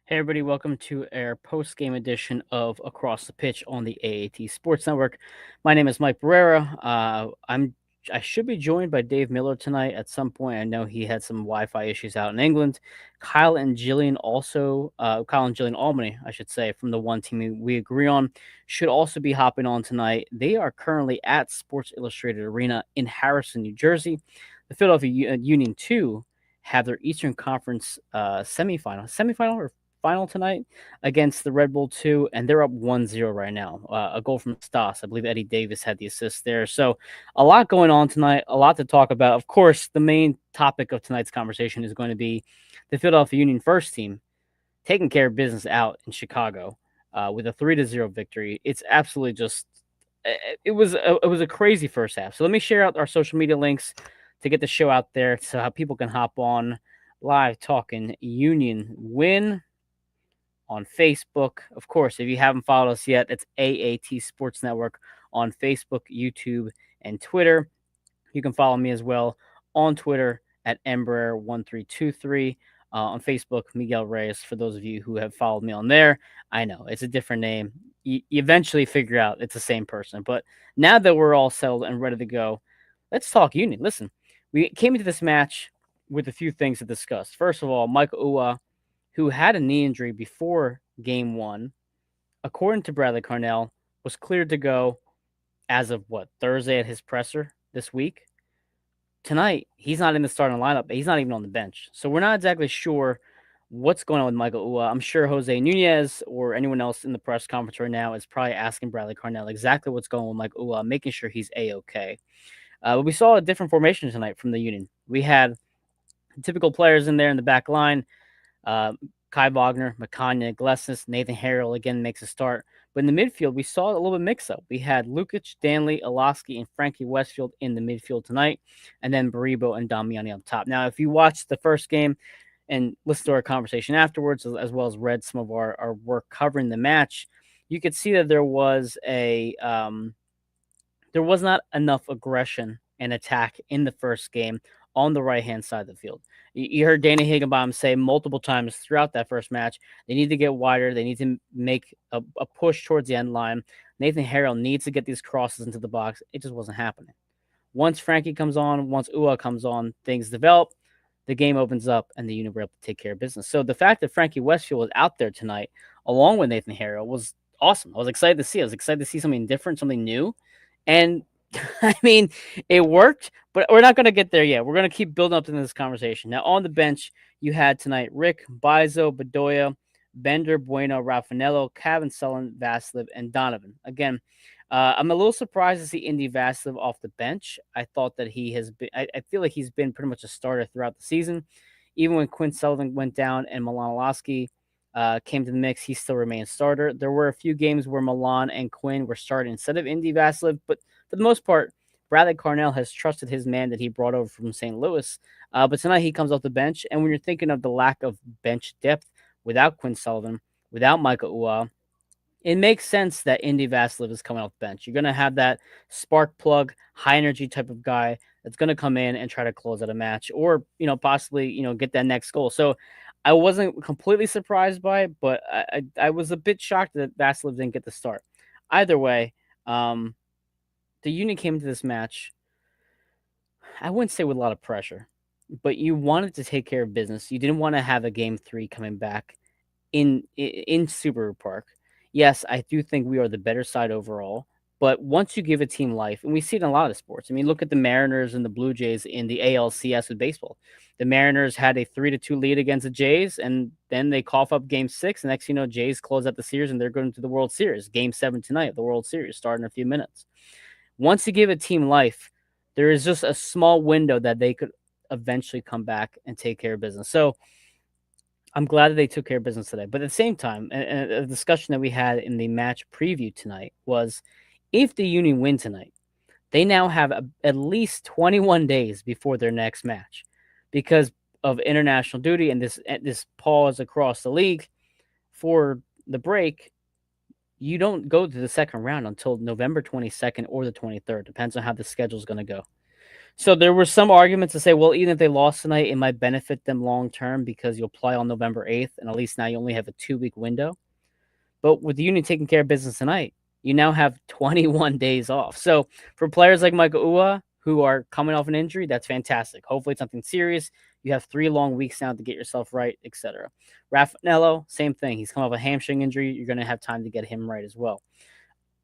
Hey everybody, welcome to our post-game edition of Across the Pitch on the AAT Sports Network. My name is Mike Barrera. I should be joined by Dave Miller tonight at some point. I know he had some Wi-Fi issues out in England. Kyle and Jillian Albany, I should say, from the one team we agree on, should also be hopping on tonight. They are currently at Sports Illustrated Arena in Harrison, New Jersey. The Philadelphia Union 2 have their Eastern Conference semifinal or final tonight against the Red Bull 2, and they're up 1-0 right now. A goal from Stas. I believe Eddie Davis had the assist there. So a lot going on tonight, a lot to talk about. Of course, the main topic of tonight's conversation is going to be the Philadelphia Union first team taking care of business out in Chicago with a 3-0 victory. It's absolutely just it was a crazy first half. So let me share out our social media links to get the show out there so how people can hop on live talking Union win on Facebook. Of course, if you haven't followed us yet, it's AAT Sports Network on Facebook, YouTube, and Twitter. You can follow me as well on Twitter at Embraer1323. On Facebook, Miguel Reyes, for those of you who have followed me on there. I know, it's a different name. You eventually figure out it's the same person. But now that we're all settled and ready to go, let's talk Union. Listen, we came into this match with a few things to discuss. First of all, Michael Ua, who had a knee injury before game one, according to Bradley Carnell, was cleared to go as of Thursday at his presser this week. Tonight, he's not in the starting lineup. He's not even on the bench. So we're not exactly sure what's going on with Michael Ua. I'm sure Jose Nunez or anyone else in the press conference right now is probably asking Bradley Carnell exactly what's going on with Michael Ua, making sure he's A-okay. But we saw a different formation tonight from the Union. We had typical players in there in the back line. Kai Wagner, Makanya, Glesnes, Nathan Harrell again makes a start. But in the midfield, we saw a little bit mix-up. We had Lukic, Danley, Olaski, and Frankie Westfield in the midfield tonight, and then Baribo and Damiani on top. Now, if you watched the first game and listened to our conversation afterwards, as well as read some of our work covering the match, you could see that there was not enough aggression and attack in the first game on the right-hand side of the field. You heard Danny Higginbotham say multiple times throughout that first match, they need to get wider. They need to make a push towards the end line. Nathan Harrell needs to get these crosses into the box. It just wasn't happening. Once Frankie comes on, once Ua comes on, things develop. The game opens up, and the Union were able to take care of business. So the fact that Frankie Westfield was out there tonight, along with Nathan Harrell, was awesome. I was excited to see. I was excited to see something different, something new. And I mean, it worked, but we're not going to get there yet. We're going to keep building up to this conversation. Now, on the bench, you had tonight Rick, Bizo, Bedoya, Bender, Bueno, Raffanello, Kevin Sullen, Vasiliev, and Donovan. Again, I'm a little surprised to see Indy Vasiliev off the bench. I thought that he has been, I feel like he's been pretty much a starter throughout the season. Even when Quinn Sullivan went down and Milan Olaski came to the mix, he still remained starter. There were a few games where Milan and Quinn were starting instead of Indy Vasiliev, but for the most part, Bradley Carnell has trusted his man that he brought over from St. Louis. But tonight he comes off the bench, and when you're thinking of the lack of bench depth without Quinn Sullivan, without Michael Ua, it makes sense that Indy Vasiliev is coming off the bench. You're going to have that spark plug, high energy type of guy that's going to come in and try to close out a match or, possibly, get that next goal. So I wasn't completely surprised by it, but I was a bit shocked that Vasiliev didn't get the start. Either way, the Union came into this match, I wouldn't say with a lot of pressure, but you wanted to take care of business. You didn't want to have a game 3 coming back in Subaru Park. Yes, I do think we are the better side overall, but once you give a team life, and we see it in a lot of sports. I mean, look at the Mariners and the Blue Jays in the ALCS with baseball. The Mariners had a 3-2 lead against the Jays, and then they cough up Game 6. And next, Jays close out the series, and they're going to the World Series. Game 7 tonight of the World Series, starting in a few minutes. Once you give a team life, there is just a small window that they could eventually come back and take care of business. So I'm glad that they took care of business today. But at the same time, and a discussion that we had in the match preview tonight was if the Union win tonight, they now have at least 21 days before their next match because of international duty and this pause across the league for the break. You don't go to the second round until November 22nd or the 23rd. Depends on how the schedule is going to go. So there were some arguments to say, well, even if they lost tonight, it might benefit them long term because you'll play on November 8th, and at least now you only have a 2 week window. But with the Union taking care of business tonight, you now have 21 days off. So for players like Michael Ua, who are coming off an injury, that's fantastic. Hopefully it's something serious. You have 3 long weeks now to get yourself right, etc. Raffanello, same thing. He's come off a hamstring injury. You're going to have time to get him right as well.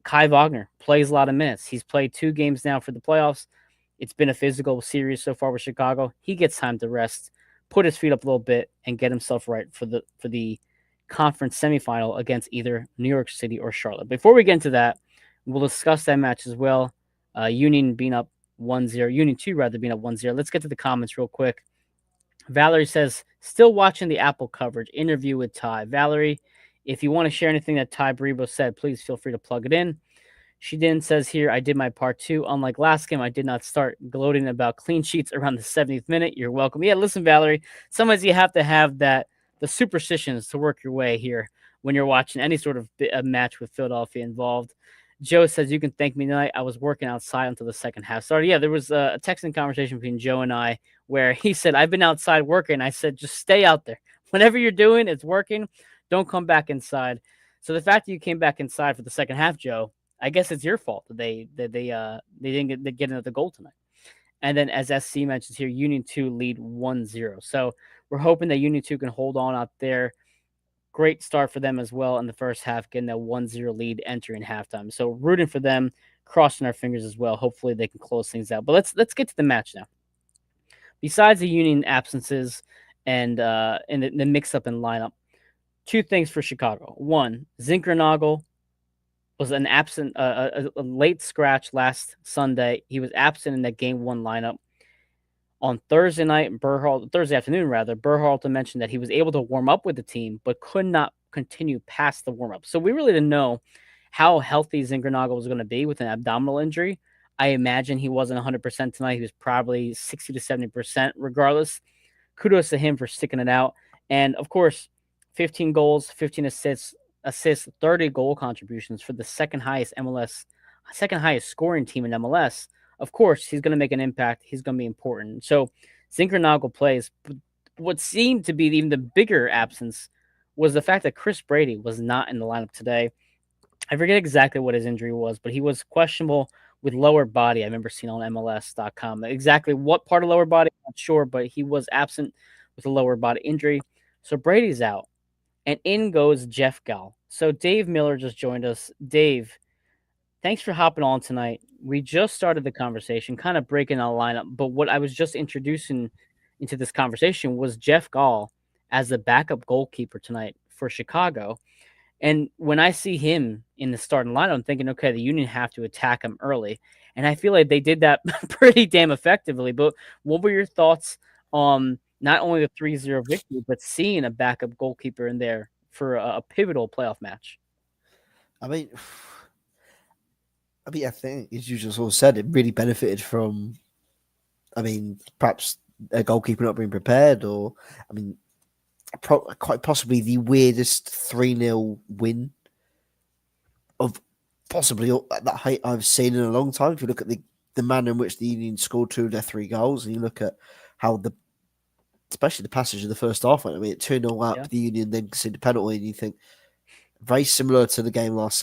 Kai Wagner plays a lot of minutes. He's played 2 games now for the playoffs. It's been a physical series so far with Chicago. He gets time to rest, put his feet up a little bit, and get himself right for the conference semifinal against either New York City or Charlotte. Before we get into that, we'll discuss that match as well. Union being up 1-0, Union 2 rather being up 1-0. Let's get to the comments real quick. Valerie says, still watching the Apple coverage interview with Ty. Valerie, if you want to share anything that Ty Baribo said, please feel free to plug it in. She then says here, I did my part too. Unlike last game, I did not start gloating about clean sheets around the 70th minute. You're welcome. Yeah, listen, Valerie, sometimes you have to have the superstitions to work your way here when you're watching any sort of a match with Philadelphia involved. Joe says, you can thank me tonight. I was working outside until the second half started. Yeah, there was a texting conversation between Joe and I where he said, I've been outside working. I said, just stay out there. Whatever you're doing, it's working. Don't come back inside. So the fact that you came back inside for the second half, Joe, I guess it's your fault that they didn't get another goal tonight. And then as SC mentions here, Union 2 lead 1-0. So we're hoping that Union 2 can hold on out there. Great start for them as well in the first half, getting that 1-0 lead entering halftime. So rooting for them, crossing our fingers as well. Hopefully they can close things out. But let's get to the match now. Besides the Union absences and the mix up in lineup, 2 things for Chicago. One, Zinkernagel was an absent, a late scratch last Sunday. He was absent in that game 1 lineup. On Thursday night, Thursday afternoon rather, Berhalter mentioned that he was able to warm up with the team, but could not continue past the warm up. So we really didn't know how healthy Zinkernagel was going to be with an abdominal injury. I imagine he wasn't 100% tonight. He was probably 60 to 70%. Regardless, kudos to him for sticking it out. And of course, 15 goals, 15 assists, 30 goal contributions for the second highest scoring team in MLS. Of course, he's going to make an impact. He's going to be important. So Zinkernagel plays. What seemed to be even the bigger absence was the fact that Chris Brady was not in the lineup today. I forget exactly what his injury was, but he was questionable with lower body. I remember seeing on MLS.com. Exactly what part of lower body, I'm not sure, but he was absent with a lower body injury. So Brady's out. And in goes Jeff Gall. So Dave Miller just joined us. Dave, thanks for hopping on tonight. We just started the conversation, kind of breaking our lineup, but what I was just introducing into this conversation was Jeff Gall as the backup goalkeeper tonight for Chicago. And when I see him in the starting lineup, I'm thinking, okay, the Union have to attack him early. And I feel like they did that pretty damn effectively. But what were your thoughts on not only the 3-0 victory, but seeing a backup goalkeeper in there for a pivotal playoff match? I mean, I think, as you just all said, it really benefited from, perhaps a goalkeeper not being prepared, or, quite possibly the weirdest 3-0 win of possibly that I've seen in a long time. If you look at the manner in which the Union scored 2 of their 3 goals, and you look at how especially the passage of the first half went. I mean, 2-0 up, the Union then conceded a penalty, and you think, very similar to the game last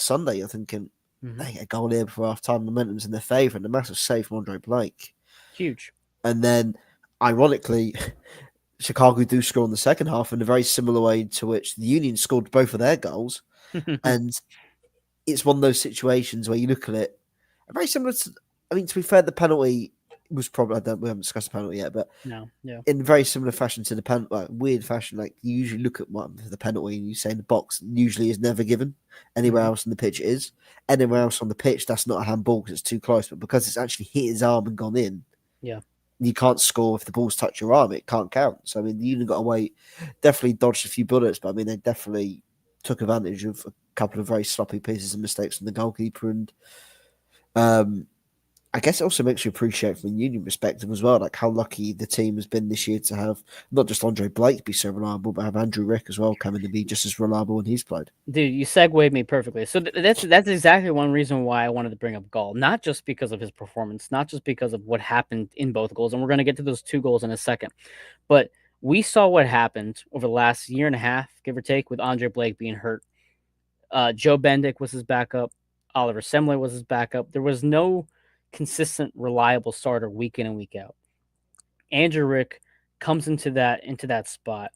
Sunday. You're thinking, they get a goal here before half time, momentum's in their favour, and a massive save from Andre Blake. Huge. And then, ironically, Chicago do score in the second half in a very similar way to which the Union scored both of their goals. And it's one of those situations where you look at it, very similar to, to be fair, the penalty was probably, we haven't discussed the penalty yet, but in very similar fashion to the penalty, like weird fashion, like you usually look at one for the penalty and you say in the box usually is never given. Anywhere else on the pitch is. Anywhere else on the pitch, that's not a handball because it's too close, but because it's actually hit his arm and gone in, you can't score if the ball's touch your arm. It can't count. So I mean, the Union got away, definitely dodged a few bullets, but I mean, they definitely took advantage of a couple of very sloppy pieces and mistakes from the goalkeeper, and um, I guess it also makes you appreciate from a Union perspective as well, like how lucky the team has been this year to have not just Andre Blake be so reliable, but have Andrew Rick as well coming to be just as reliable when he's played. Dude, you segued me perfectly. So that's exactly one reason why I wanted to bring up Gall, not just because of his performance, not just because of what happened in both goals, and we're going to get to those two goals in a second. But we saw what happened over the last year and a half, give or take, with Andre Blake being hurt. Joe Bendick was his backup. Oliver Semler was his backup. There was no consistent, reliable starter week in and week out. Andrew Rick comes into that spot.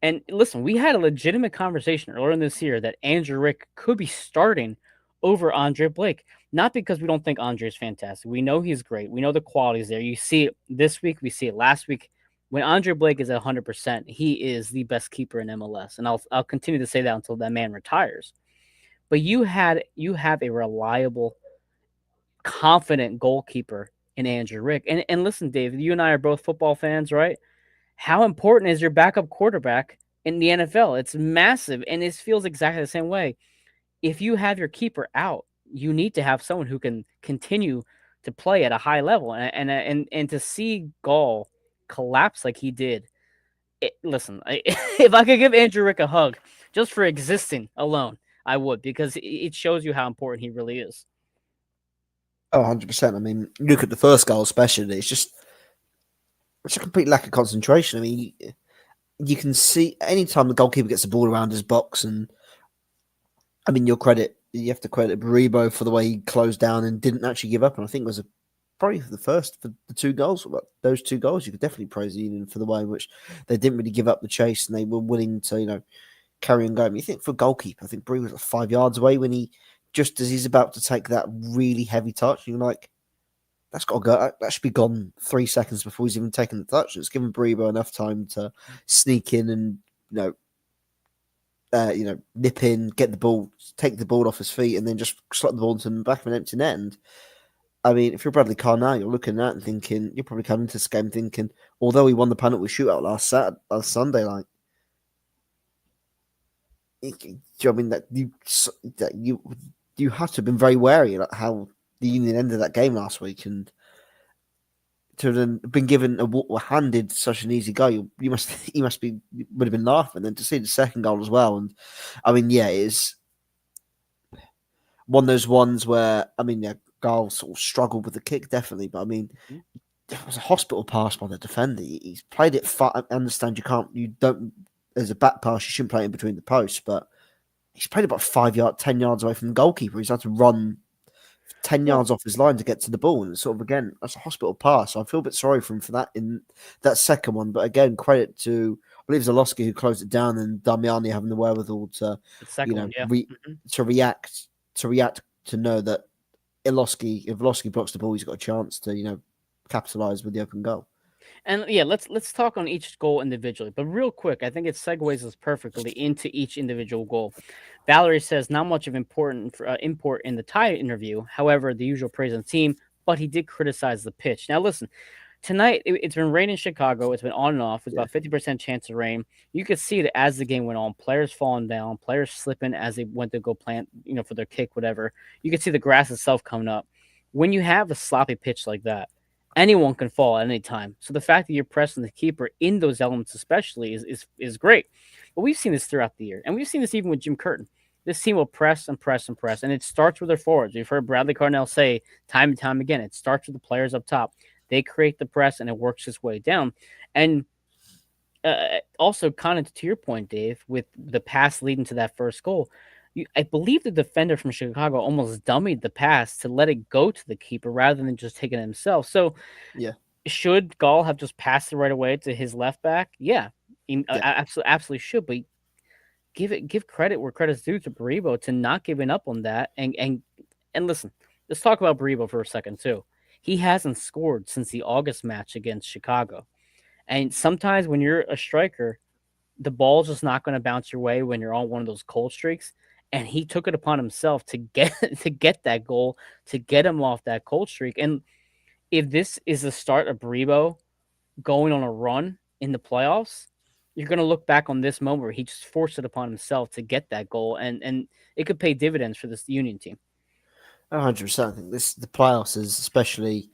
And listen, we had a legitimate conversation earlier in this year that Andrew Rick could be starting over Andre Blake. Not because we don't think Andre is fantastic. We know he's great. We know the quality's there. You see it this week. We see it last week. When Andre Blake is at 100%, he is the best keeper in MLS, and I'll continue to say that until that man retires. But you have a reliable, confident goalkeeper in Andrew Rick. And listen, David, you and I are both football fans, right? How important is your backup quarterback in the NFL? It's massive, and it feels exactly the same way. If you have your keeper out, you need to have someone who can continue to play at a high level, and to see Gall collapse like he did. Listen, if I could give Andrew Rick a hug just for existing alone, I would, because it shows you how important he really is. Oh, 100%. I mean, look at the first goal, especially. It's a complete lack of concentration. I mean, you can see anytime the goalkeeper gets the ball around his box, and I mean, you have to credit Baribo for the way he closed down and didn't actually give up. And I think it was probably for the first for the two goals. Those two goals, you could definitely praise the Union for the way in which they didn't really give up the chase and they were willing to, carry on going. You think for a goalkeeper, I think Brie was like 5 yards away when he just as he's about to take that really heavy touch. You're like, that's got to go. That should be gone 3 seconds before he's even taken the touch. It's given Baribo enough time to sneak in and you know nip in, get the ball, take the ball off his feet, and then just slot the ball into the back of an empty net. And I mean, if you're Bradley Carr now, you're looking at that and thinking, you're probably coming into this game thinking, although he won the penalty shootout last Sunday, like, do you know what I mean that you have to have been very wary about how the Union ended that game last week, and to have been given or handed such an easy goal, you must you must be would have been laughing. And then to see the second goal as well, and I mean, yeah, it is one of those ones where I mean, yeah, Gale sort of struggled with the kick, definitely, but I mean, Mhm. it was a hospital pass by the defender. He's played it far. I understand you don't, as a back pass, you shouldn't play it in between the posts, but he's played about 5 yards, 10 yards away from the goalkeeper. He's had to run 10 Well, yards off his line to get to the ball. And it's sort of, again, that's a hospital pass. So I feel a bit sorry for him for that in that second one. But again, credit to, I believe Zalowski who closed it down and Damiani having the wherewithal to, the you second one, know, yeah. re- Mhm. to react to know that if Ilowski blocks the ball, he's got a chance to, capitalize with the open goal. And yeah, let's talk on each goal individually. But real quick, I think it segues us perfectly into each individual goal. Valerie says not much of import in the tie interview. However, the usual praise on the team, but he did criticize the pitch. Now listen, tonight it's been raining in Chicago. It's been on and off. It's Yeah. about 50% chance of rain. You could see that as the game went on, players falling down, players slipping as they went to go plant, for their kick, whatever. You could see the grass itself coming up. When you have a sloppy pitch like that, anyone can fall at any time. So the fact that you're pressing the keeper in those elements, especially, is great. But we've seen this throughout the year, and we've seen this even with Jim Curtin. This team will press and press and press, and it starts with their forwards. We've heard Bradley Carnell say time and time again, it starts with the players up top. They create the press, and it works its way down. And also, kind of to your point, Dave, with the pass leading to that first goal, I believe the defender from Chicago almost dummied the pass to let it go to the keeper rather than just taking it himself. So Yeah. should Gall have just passed it right away to his left back? Yeah, he Yeah. absolutely should. But give credit where credit's due to Baribo to not giving up on that. And listen, let's talk about Baribo for a second too. He hasn't scored since the August match against Chicago. And sometimes when you're a striker, the ball's just not going to bounce your way when you're on one of those cold streaks. And he took it upon himself to get to get that goal, to get him off that cold streak. And if this is the start of Baribo going on a run in the playoffs, you're going to look back on this moment where he just forced it upon himself to get that goal, and it could pay dividends for this Union team. 100%. I think this the playoffs is especially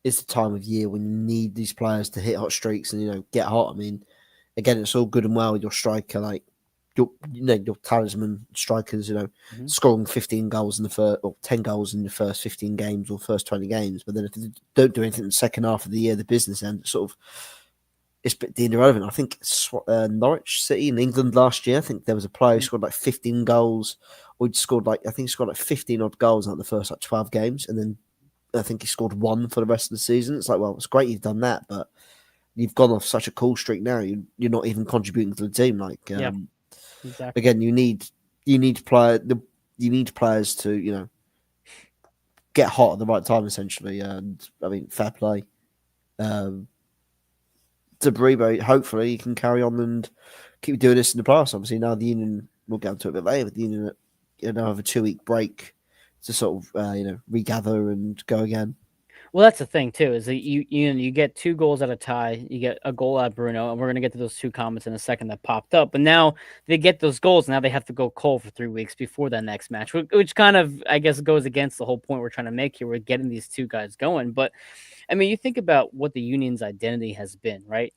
it's the time of year when you need these players to hit hot streaks and get hot. I mean, again, it's all good and well with your striker, like your talisman strikers, Mhm. scoring 15 goals in the first or 10 goals in the first 15 games or first 20 games. But then if they don't do anything in the second half of the year, the business end sort of it's a bit deemed irrelevant. I think Norwich City in England last year, I think there was a player who Mhm. scored like 15 goals, or he scored like I think he scored like 15 odd goals in like the first like 12 games, and then I think he scored one for the rest of the season. It's like, well, it's great you've done that, but you've gone off such a cool streak now. You're not even contributing to the team. Like Yeah, exactly. again, you need you need players to get hot at the right time essentially. And I mean, fair play um, to Baribo. Hopefully, he can carry on and keep doing this in the playoffs. Obviously, now the Union we'll get into it a bit later. But the Union now have a 2 week break to sort of regather and go again. Well, that's the thing too, is that you get 2 goals at a tie, you get a goal at Bruno, and we're gonna get to those 2 comments in a second that popped up. But now they get those goals, now they have to go cold for 3 weeks before that next match, which kind of, I guess, goes against the whole point we're trying to make here with getting these 2 guys going. But I mean, you think about what the Union's identity has been, right?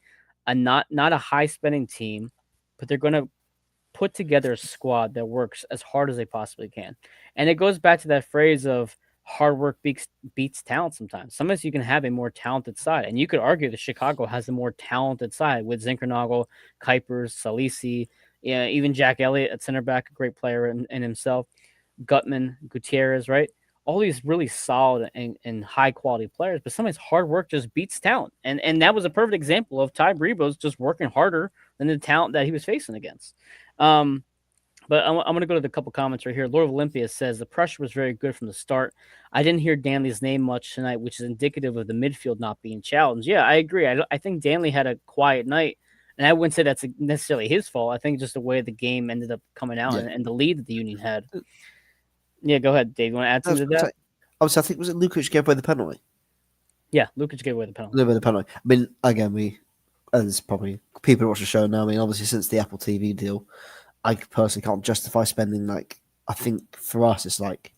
A not a high spending team, but they're gonna put together a squad that works as hard as they possibly can. And it goes back to that phrase of hard work beats talent sometimes. Sometimes you can have a more talented side. And you could argue that Chicago has a more talented side with Zinkernagel, Kuipers, Salisi, yeah, even Jack Elliott at center back, a great player in himself, Gutman, Gutierrez, right? All these really solid and high quality players, but sometimes hard work just beats talent. And that was a perfect example of Ty Brebo's just working harder than the talent that he was facing against. Um, but I'm going to go to the couple comments right here. Lord of Olympia says the pressure was very good from the start. I didn't hear Danley's name much tonight, which is indicative of the midfield not being challenged. Yeah, I agree. I think Danley had a quiet night, and I wouldn't say that's necessarily his fault. I think just the way the game ended up coming out Yeah, and the lead that the Union had. Yeah, go ahead, Dave. You want to add I was something to going to that? say. Obviously, I think was it Lukic gave away the penalty. Yeah, Lukic gave away the penalty. Gave away the penalty. I mean, again, as probably people who watch the show now. I mean, obviously, since the Apple TV deal, I personally can't justify spending like. I think for us, it's like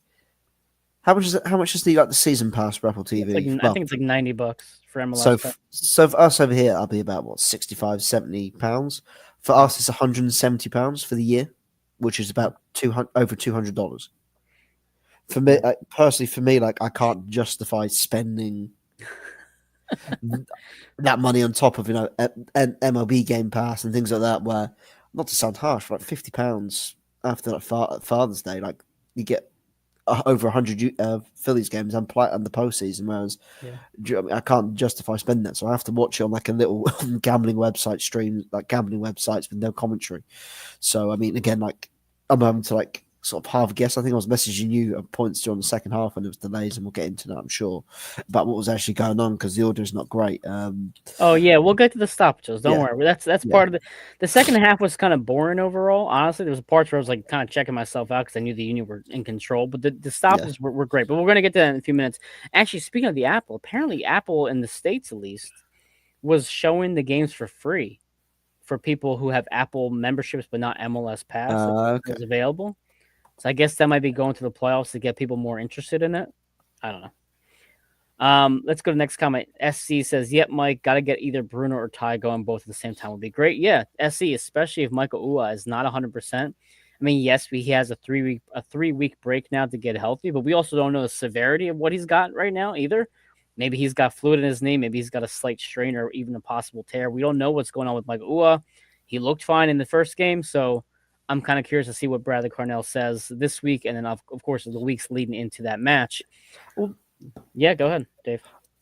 how much is it? How much is the like the season pass for Apple Yeah, it's like TV? I Well, think it's like $90 for MLS Pass. so for us over here, I'll be about what 65, £70. For Yeah, us, it's £170 for the year, which is yeah, about 200 over $200. For me, yeah, personally, for me, like I can't justify spending that money on top of an MLB Game Pass and things like that. Where not to sound harsh, like £50 after like Father's Day, like you get over 100 Phillies games and play and the postseason. Whereas yeah. I can't justify spending that, so I have to watch it on like a little gambling website stream, like gambling websites with no commentary. So I mean, again, like I'm having to like sort of half guess. I think I was messaging you at points during the second half when there was delays, and we'll get into that, I'm sure, about what was actually going on because the order is not great. Oh yeah, we'll get to the stoppages. Don't Yeah, worry. That's yeah, part of the second half was kind of boring overall. Honestly, there was parts where I was like kind of checking myself out because I knew the Union were in control, but the yeah. stoppages were great. But we're gonna get to that in a few minutes. Actually, speaking of the Apple, apparently Apple in the States at least was showing the games for free for people who have Apple memberships but not MLS Pass. It Okay. was available. So I guess that might be going to the playoffs to get people more interested in it. I don't know. Let's go to the next comment. SC says, "Yep, Mike, got to get either Bruno or Ty going both at the same time would be great." Yeah, SC, especially if Michael Ua is not 100%. I mean, yes, he has a 3 week break now to get healthy, but we also don't know the severity of what he's got right now either. Maybe he's got fluid in his knee, maybe he's got a slight strain or even a possible tear. We don't know what's going on with Michael Ua. He looked fine in the first game, so I'm kind of curious to see what Bradley Carnell says this week, and then of course the weeks leading into that match. Well, Yeah, go ahead, Dave.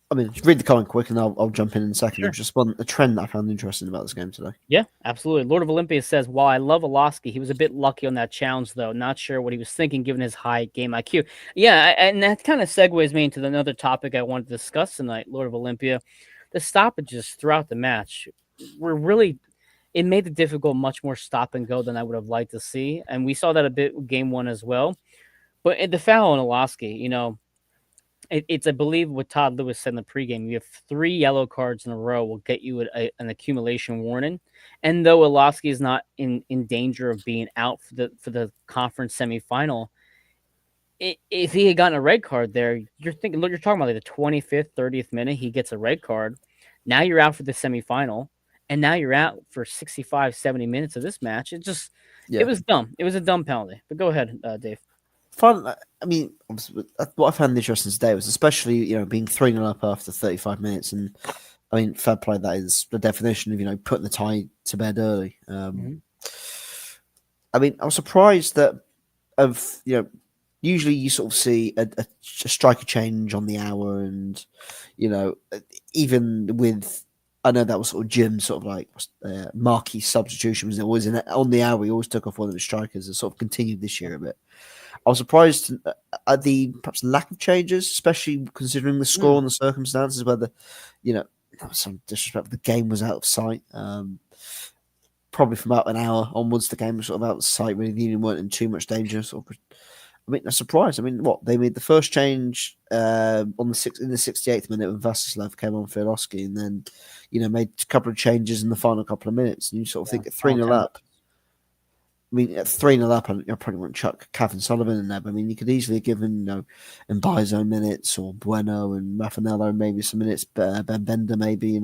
I mean, read the comment quick, and I'll jump in a second. There Sure. was just one a trend that I found interesting about this game today. Yeah, absolutely. Lord of Olympia says, while I love Olofsky, he was a bit lucky on that challenge, though. Not sure what he was thinking given his high game IQ. Yeah, and that kind of segues me into another topic I wanted to discuss tonight, Lord of Olympia. The stoppages throughout the match were really, it made the difficult much more stop and go than I would have liked to see. And we saw that a bit with game one as well. But the foul on Olofsky, It's I believe what Todd Lewis said in the pregame. You have 3 yellow cards in a row will get you an accumulation warning, and though Orlovsky is not in danger of being out for the conference semifinal, if he had gotten a red card there, you're thinking, look, you're talking about like the 25th, 30th minute, he gets a red card. Now you're out for the semifinal, and now you're out for 65, 70 minutes of this match. It Yeah. was dumb. It was a dumb penalty. But go ahead, Dave. Fun. I mean, obviously, what I found interesting today was especially being 3-0 up after 35 minutes, and I mean, fair play. That is the definition of putting the tie to bed early. Mhm. I mean, I was surprised that usually you sort of see a striker change on the hour, and even with. I know that was sort of Jim's sort of like marquee substitution was always on the hour. He always took off one of the strikers. It sort of continued this year a bit. I was surprised at the perhaps lack of changes, especially considering the score Mm. and the circumstances. Whether there was some disrespect. The game was out of sight. Probably from about an hour onwards, the game was sort of out of sight. Really, the Union weren't in too much danger. I mean, a surprise. I mean, what they made the first change on in the 68th minute when Vasilev came on for Filosky, and then made a couple of changes in the final couple of minutes. And you sort of Yeah, think at 3 final 0 10 up. minutes. I mean, at 3-0 up, I probably wouldn't chuck Cavan Sullivan in there. But I mean, you could easily have given Mbaizo minutes, or Bueno and Raffanello maybe some minutes, Ben Bender maybe in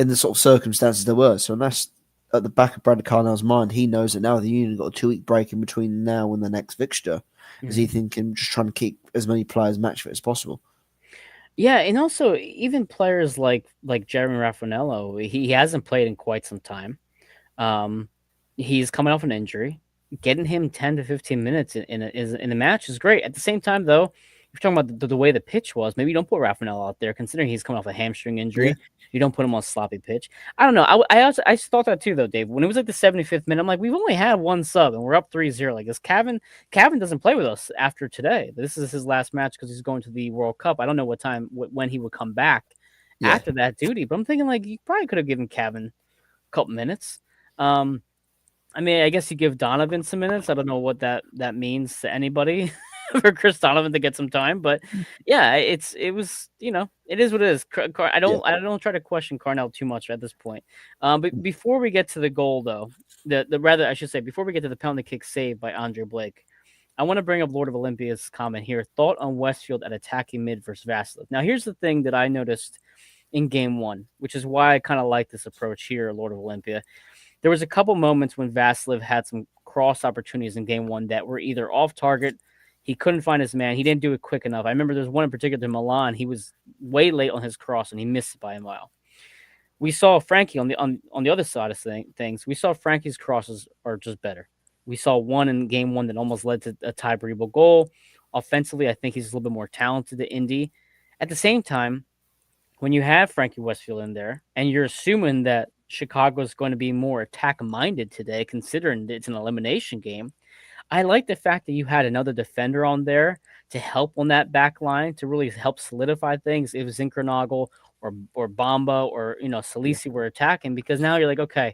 the sort of circumstances there were. So unless at the back of Brad Carnell's mind, he knows that now the Union got a 2-week break in between now and the next fixture. Is he Mhm. thinking just trying to keep as many players match fit as possible? Yeah, and also even players like Jeremy Raffanello, he hasn't played in quite some time. Um, he's coming off an injury. Getting him 10 to 15 minutes in a match is great. At the same time, though, if you're talking about the way the pitch was, maybe you don't put Raffanello out there, considering he's coming off a hamstring Yeah, injury. You don't put him on sloppy pitch. I don't know. I thought that too, though, Dave. When it was like the 75th minute, I'm like, we've only had one sub and we're up 3-0. Like this, Cavan doesn't play with us after today. This is his last match because he's going to the World Cup. I don't know when he would come back yeah, after that duty, but I'm thinking like you probably could have given Cavan a couple minutes. Um, I mean, I guess you give Donovan some minutes. I don't know what that means to anybody for Chris Donovan to get some time, but yeah, it was it is what it is. yeah, I don't try to question Carnell too much at this point. But before we get to the goal though, the rather I should say before we get to the penalty kick saved by Andre Blake, I want to bring up Lord of Olympia's comment here. Thought on Westfield at attacking mid versus Vasilev. Now here's the thing that I noticed in game one, which is why I kind of like this approach here, Lord of Olympia. There was a couple moments when Vasilev had some cross opportunities in game one that were either off target. He couldn't find his man. He didn't do it quick enough. I remember there's one in particular to Milan. He was way late on his cross and he missed it by a mile. We saw Frankie on the other side of things. We saw Frankie's crosses are just better. We saw one in game one that almost led to a tie-breakable goal. Offensively, I think he's a little bit more talented than Indy. At the same time, when you have Frankie Westfield in there and you're assuming that Chicago is going to be more attack minded today, considering it's an elimination game, I like the fact that you had another defender on there to help on that back line to really help solidify things. If Zinkernagel or Bamba or yeah, Salisi were attacking, because now you're like, okay,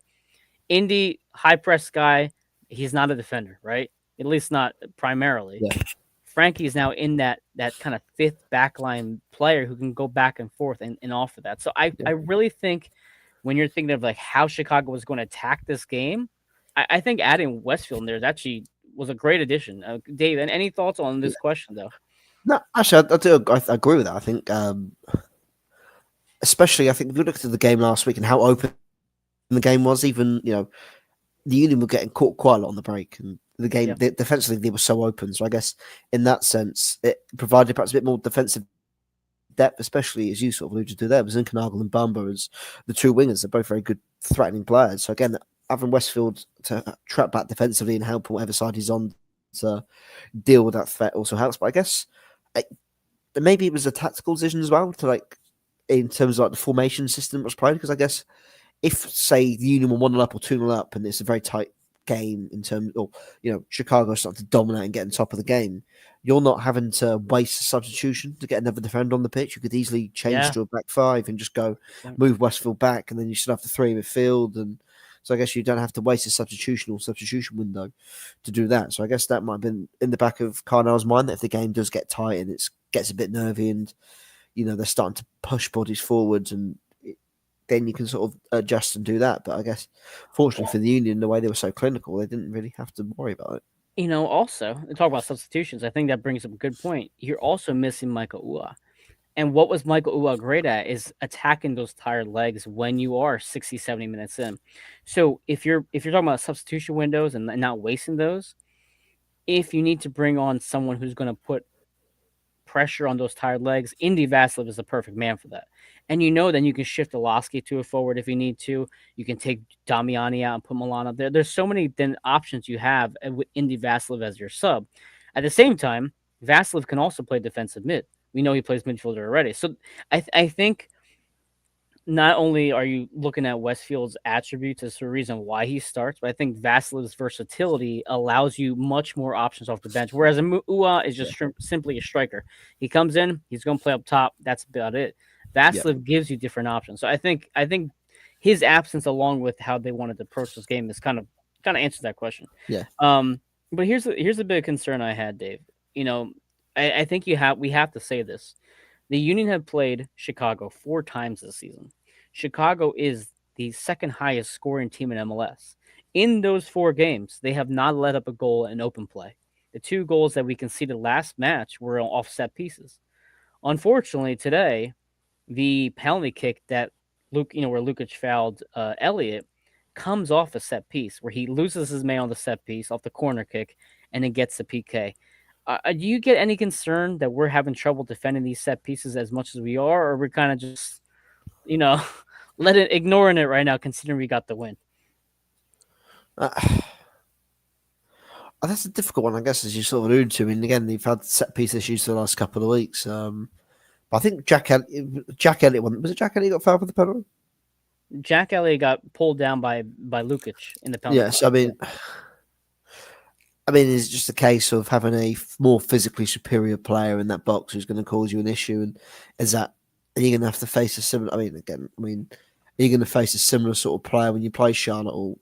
Indy high press guy, he's not a defender, right? At least not primarily. yeah, Frankie is now in that kind of fifth backline player who can go back and forth and offer that. So yeah. I really think when you're thinking of like how Chicago was going to attack this game, I think adding Westfield in there actually was a great addition. Dave, and any thoughts on Yeah. this question though? No, actually, I do. I agree with that. I think, especially, I think if you looked at the game last week and how open the game was, even the Union were getting caught quite a lot on the break, and the game Yeah, defensively they were so open. So I guess in that sense, it provided perhaps a bit more defensive depth, especially as you sort of alluded to there, with Zinkernagel and Bamba as the two wingers. They're both very good, threatening players. So again, having Westfield to trap back defensively and help whatever side he's on to deal with that threat also helps. But I guess it, maybe it was a tactical decision as well to in terms of the formation system that was played, because I guess if say the Union were 1-0 up or 2-0 up and it's a very tight game in terms of Chicago starting to dominate and get on top of the game, you're not having to waste a substitution to get another defender on the pitch. You could easily change yeah, to a back five and just go point. move Westfield back, and then you still have the three midfield, and So I guess you don't have to waste a substitution window to do that. So I guess that might have been in the back of Carnell's mind that if the game does get tight and it gets a bit nervy and they're starting to push bodies forwards and then you can sort of adjust and do that. But I guess, fortunately for the Union, the way they were so clinical, they didn't really have to worry about it. Also, talk about substitutions. I think that brings up a good point. You're also missing Michael Ua. And what was Michael Ua great at is attacking those tired legs when you are 60, 70 minutes in. So if you're talking about substitution windows and not wasting those, if you need to bring on someone who's going to put pressure on those tired legs, Indy Vasiliev is the perfect man for that. And then you can shift Olaski to a forward if you need to. You can take Damiani out and put Milan up there. There's so many then options you have with Indy Vasiliev as your sub. At the same time, Vasiliev can also play defensive mid. We know he plays midfielder already. So I think not only are you looking at Westfield's attributes as the reason why he starts, but I think Vasilyev's versatility allows you much more options off the bench. Whereas Ua is just simply a striker. He comes in, he's going to play up top. That's about it. Yeah, Vasiliev gives you different options. So I think his absence, along with how they wanted to approach this game, is kind of answers that question. yeah. Um, but here's a big concern I had, Dave. You know, I think we have to say this. The Union have played Chicago 4 times this season. Chicago is the second highest scoring team in MLS. In those 4 games, they have not let up a goal in open play. The 2 goals that we conceded last match were off set pieces. Unfortunately, today, the penalty kick that where Lukic fouled Elliott comes off a set piece where he loses his man on the set piece off the corner kick and then gets the PK. Do you get any concern that we're having trouble defending these set pieces as much as we are, or we're kind of just, you know, ignoring it right now, considering we got the win? Uh, that's a difficult one, I guess, as you sort of alluded to. I mean, again, they've had set piece issues for the last couple of weeks. But I think Jack Elliott was it Jack Elliott got fouled for the penalty? Jack Elliott got pulled down by Lukic in the penalty Yes, box. I mean, it's just a case of having a more physically superior player in that box who's going to cause you an issue, and are you going to have to face a similar? Are you going to face a similar sort of player when you play Charlotte or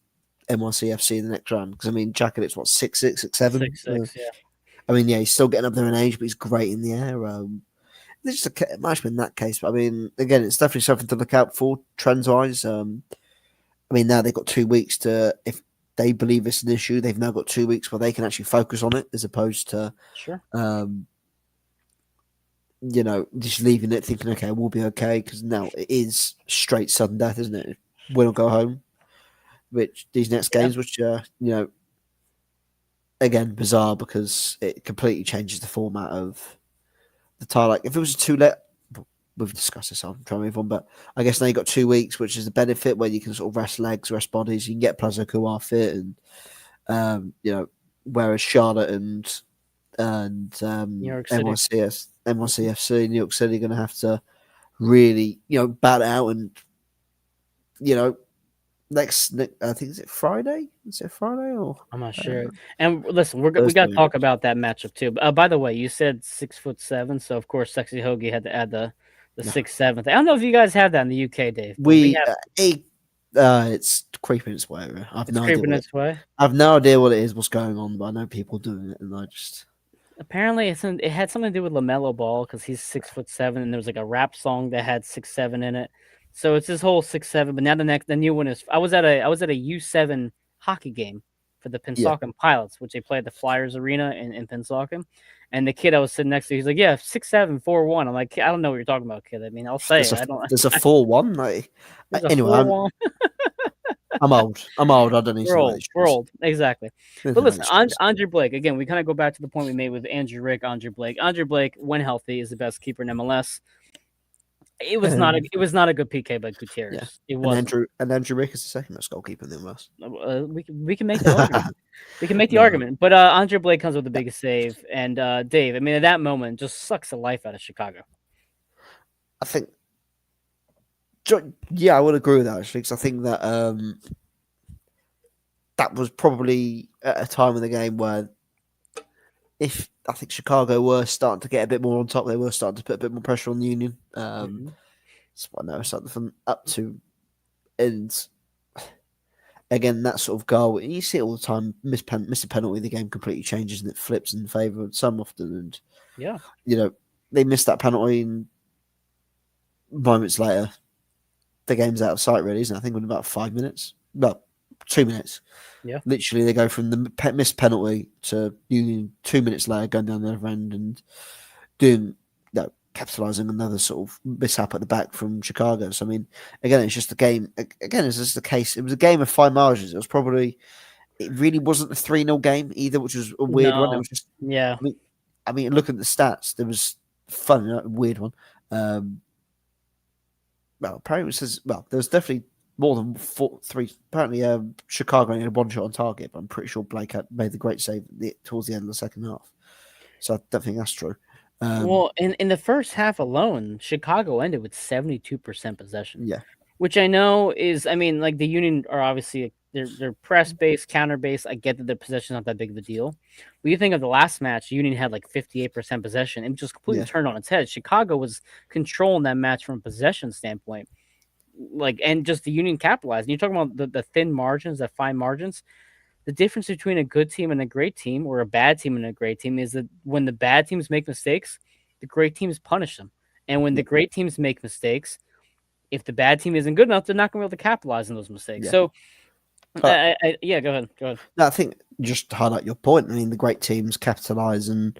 NYCFC in the next round? Because I mean, Jack Elliott's what 6'6", 6'7". 6'6", yeah. I mean, yeah, he's still getting up there in age, but he's great in the air. It's just it might have been that case, but I mean, again, it's definitely something to look out for trends wise. I mean, now they've got 2 weeks to, if they believe it's an issue, they've now got 2 weeks where they can actually focus on it as opposed to, Sure. just leaving it thinking, okay, we'll be okay. Because now it is straight sudden death, isn't it? Win or go home. Which these next games, which, again, bizarre because it completely changes the format of the tie. Like, if it was a we've discussed this, I'm trying to move on, but I guess now you've got 2 weeks, which is a benefit where you can sort of rest legs, rest bodies. You can get Plaza Kuar fit, and whereas Charlotte and New York City. NYCFC, New York City, are going to have to really bat it out, and next I think is it Friday? Is it Friday or I'm not sure. And listen, we got to talk about that matchup too. By the way, you said 6'7", so of course, Sexy Hoagie had to add the 6'7". I don't know if you guys have that in the UK, Dave. It's creeping its way. It's creeping its way. I have no idea what it is, what's going on, but I know people doing it, and I just apparently it had something to do with LaMelo Ball because he's 6'7", and there was like a rap song that had 6'7" in it. So it's this whole 6'7", but now the new one is. I was at a U7 hockey game for the Pennsauken Pilots, which they play at the Flyers Arena in Pennsauken. And the kid I was sitting next to, he's like, "Yeah, 6'7", 4'1". I'm like, I don't know what you're talking about, kid. I mean, I'll say it. I don't. There's a 4'1". Like, anyway, I'm old. I don't need to know. We're old. Exactly. But listen, Andre Blake, again, we kind of go back to the point we made with Andrew Rick, Andre Blake. Andre Blake, when healthy, is the best keeper in MLS. It was not a good PK by Gutierrez. Yeah. It was. And Andrew Rick is the second best goalkeeper in the MLS. We can make the argument. We can make the argument. But Andre Blake comes with the biggest save. And Dave, I mean, at that moment, just sucks the life out of Chicago. I think, yeah, I would agree with that, actually, because I think that that was probably at a time in the game where if I think Chicago were starting to get a bit more on top, they were starting to put a bit more pressure on the Union. That's what I know, something from up to, and again, that sort of goal, and you see it all the time. Miss a penalty, the game completely changes and it flips in favour of some often. And Yeah. you know they missed that penalty, and moments later, the game's out of sight. Really, isn't it? I think in about 5 minutes, well, 2 minutes. Yeah. Literally, they go from the missed penalty to Union 2 minutes later going down the other end and doing, capitalising another sort of mishap at the back from Chicago. So I mean, again, it's just a game. Again, it's just the case. It was a game of fine margins. It was probably. It really wasn't a 3-0 game either, which was a weird one. It No. was just. Yeah. I mean, look at the stats. There was fun, weird one. Well, apparently it says there was definitely more than three. Apparently, Chicago only had one shot on target, but I'm pretty sure Blake had made the great save towards the end of the second half. So I don't think that's true. Um, Well, in the first half alone, Chicago ended with 72% possession, yeah, which I know is, I mean, like the Union are obviously they're press based, counter based. I get that their possession not that big of a deal. But you think of the last match, Union had like 58% possession and just completely yeah, turned on its head. Chicago was controlling that match from a possession standpoint. Like, and just the Union capitalized. And you're talking about the thin margins, the fine margins. The difference between a good team and a great team, or a bad team and a great team, is that when the bad teams make mistakes, the great teams punish them. And when the yeah, great teams make mistakes, if the bad team isn't good enough, they're not going to be able to capitalize on those mistakes. yeah. So, But yeah, go ahead. Go ahead. no, I think just to highlight your point. I mean, the great teams capitalise, and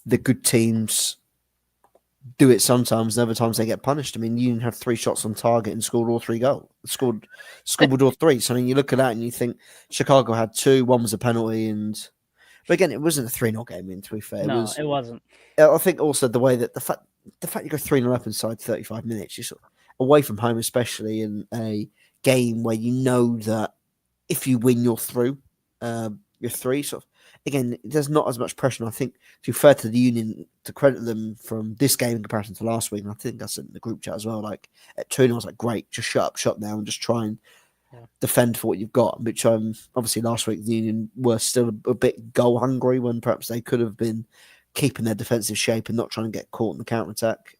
the good teams do it sometimes. And other times they get punished. I mean, Union had 3 shots on target and scored all 3 goals. Scored all three. So I mean, you look at that and you think Chicago had two. One was a penalty, and but again, it wasn't a 3-0 game. In to be fair, it No, was. it wasn't. I think also the way that the fact you go 3-0 up inside 35 minutes, you sort of, away from home, especially in a game where you know that if you win, you're through. You're three. Sort of again, there's not as much pressure. And I think to be fair to the Union, to credit them from this game in comparison to last week, and I think I said in the group chat as well. Like at 2-0, I was like, great, just shut up now, and just try and Yeah. defend for what you've got. Which obviously last week the Union were still a bit goal hungry when perhaps they could have been keeping their defensive shape and not trying to get caught in the counter attack.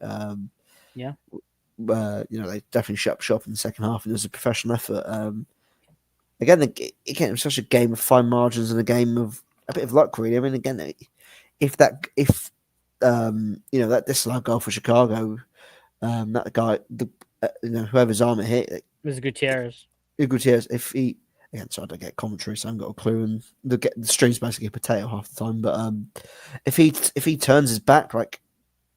Yeah. They definitely shut up shop in the second half, and it was a professional effort. Again, it was such a game of fine margins and a game of a bit of luck, really. I mean, again, if that disallowed goal for Chicago, that guy, whoever's arm it hit, It was Gutierrez. Gutierrez, if he again, so I don't get commentary, so I haven't got a clue, and the stream's basically a potato half the time. But if he turns his back like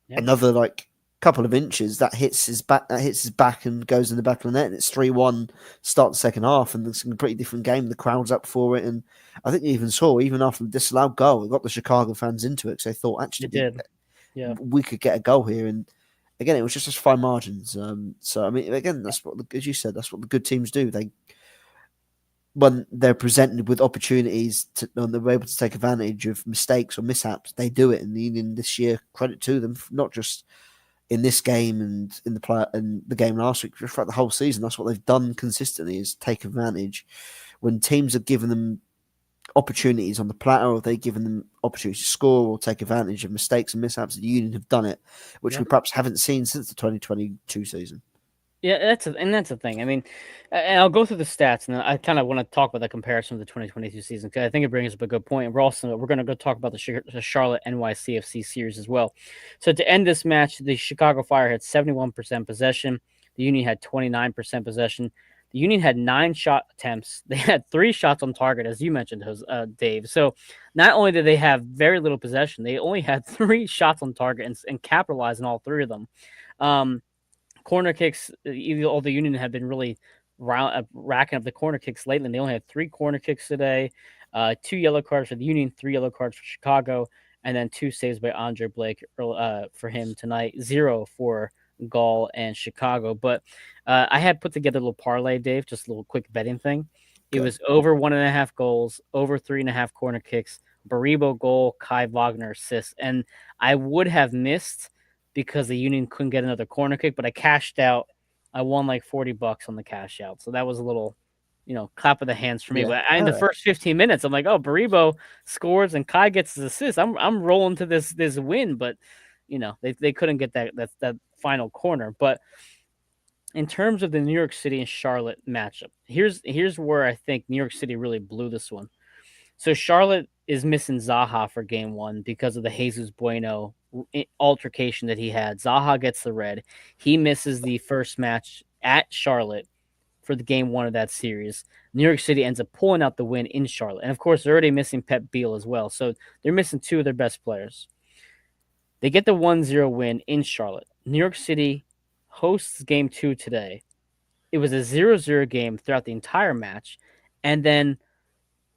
Yeah. another like couple of inches, that hits his back and goes in the back of the net, and it's 3-1. Start the second half, and it's a completely different game. The crowd's up for it, and I think you even saw even after the disallowed goal, it got the Chicago fans into it because they thought It actually did. Yeah. we could get a goal here, and again, it was just fine margins. So I mean, again, that's what, as you said, that's what the good teams do. They when they're presented with opportunities and they're able to take advantage of mistakes or mishaps, they do it. And the Union this year, credit to them, not just in this game and in the game last week, throughout the whole season. That's what they've done consistently, is take advantage when teams have given them opportunities on the platter, or they've given them opportunities to score or take advantage of mistakes and mishaps. The Union have done it, which Yeah. we perhaps haven't seen since the 2022 season. Yeah, that's the thing. I mean, and I'll go through the stats, and then I kind of want to talk about the comparison of the 2022 season because I think it brings up a good point. And we're going to go talk about the Charlotte NYCFC series as well. So to end this match, the Chicago Fire had 71% possession. The Union had 29% possession. The Union had 9 shot attempts. They had 3 shots on target, as you mentioned, Dave. So not only did they have very little possession, they only had 3 shots on target and capitalized on all 3 of them. Corner kicks, even all the Union have been really racking up the corner kicks lately. And they only had 3 corner kicks today, 2 yellow cards for the Union, 3 yellow cards for Chicago, and then 2 saves by Andre Blake for him tonight, 0 for Gall and Chicago. But I had put together a little parlay, Dave, just a little quick betting thing. It Go. was over 1.5 goals, over 3.5 corner kicks, Baribo goal, Kai Wagner assist. And I would have missed because the Union couldn't get another corner kick, but I cashed out. I won like $40 on the cash out. So that was a little, clap of the hands for me. Yeah. But in the first 15 minutes, I'm like, oh, Baribo scores and Kai gets his assist. I'm rolling to this win, but they couldn't get that final corner. But in terms of the New York City and Charlotte matchup, here's where I think New York City really blew this one. So Charlotte is missing Zaha for game one because of the Jesus Bueno altercation that he had. Zaha gets the red. He misses the first match at Charlotte for the game one of that series. New York City ends up pulling out the win in Charlotte. And of course, they're already missing Pep Beal as well. So they're missing two of their best players. They get the 1-0 win in Charlotte. New York City hosts game two today. It was a 0-0 game throughout the entire match. And then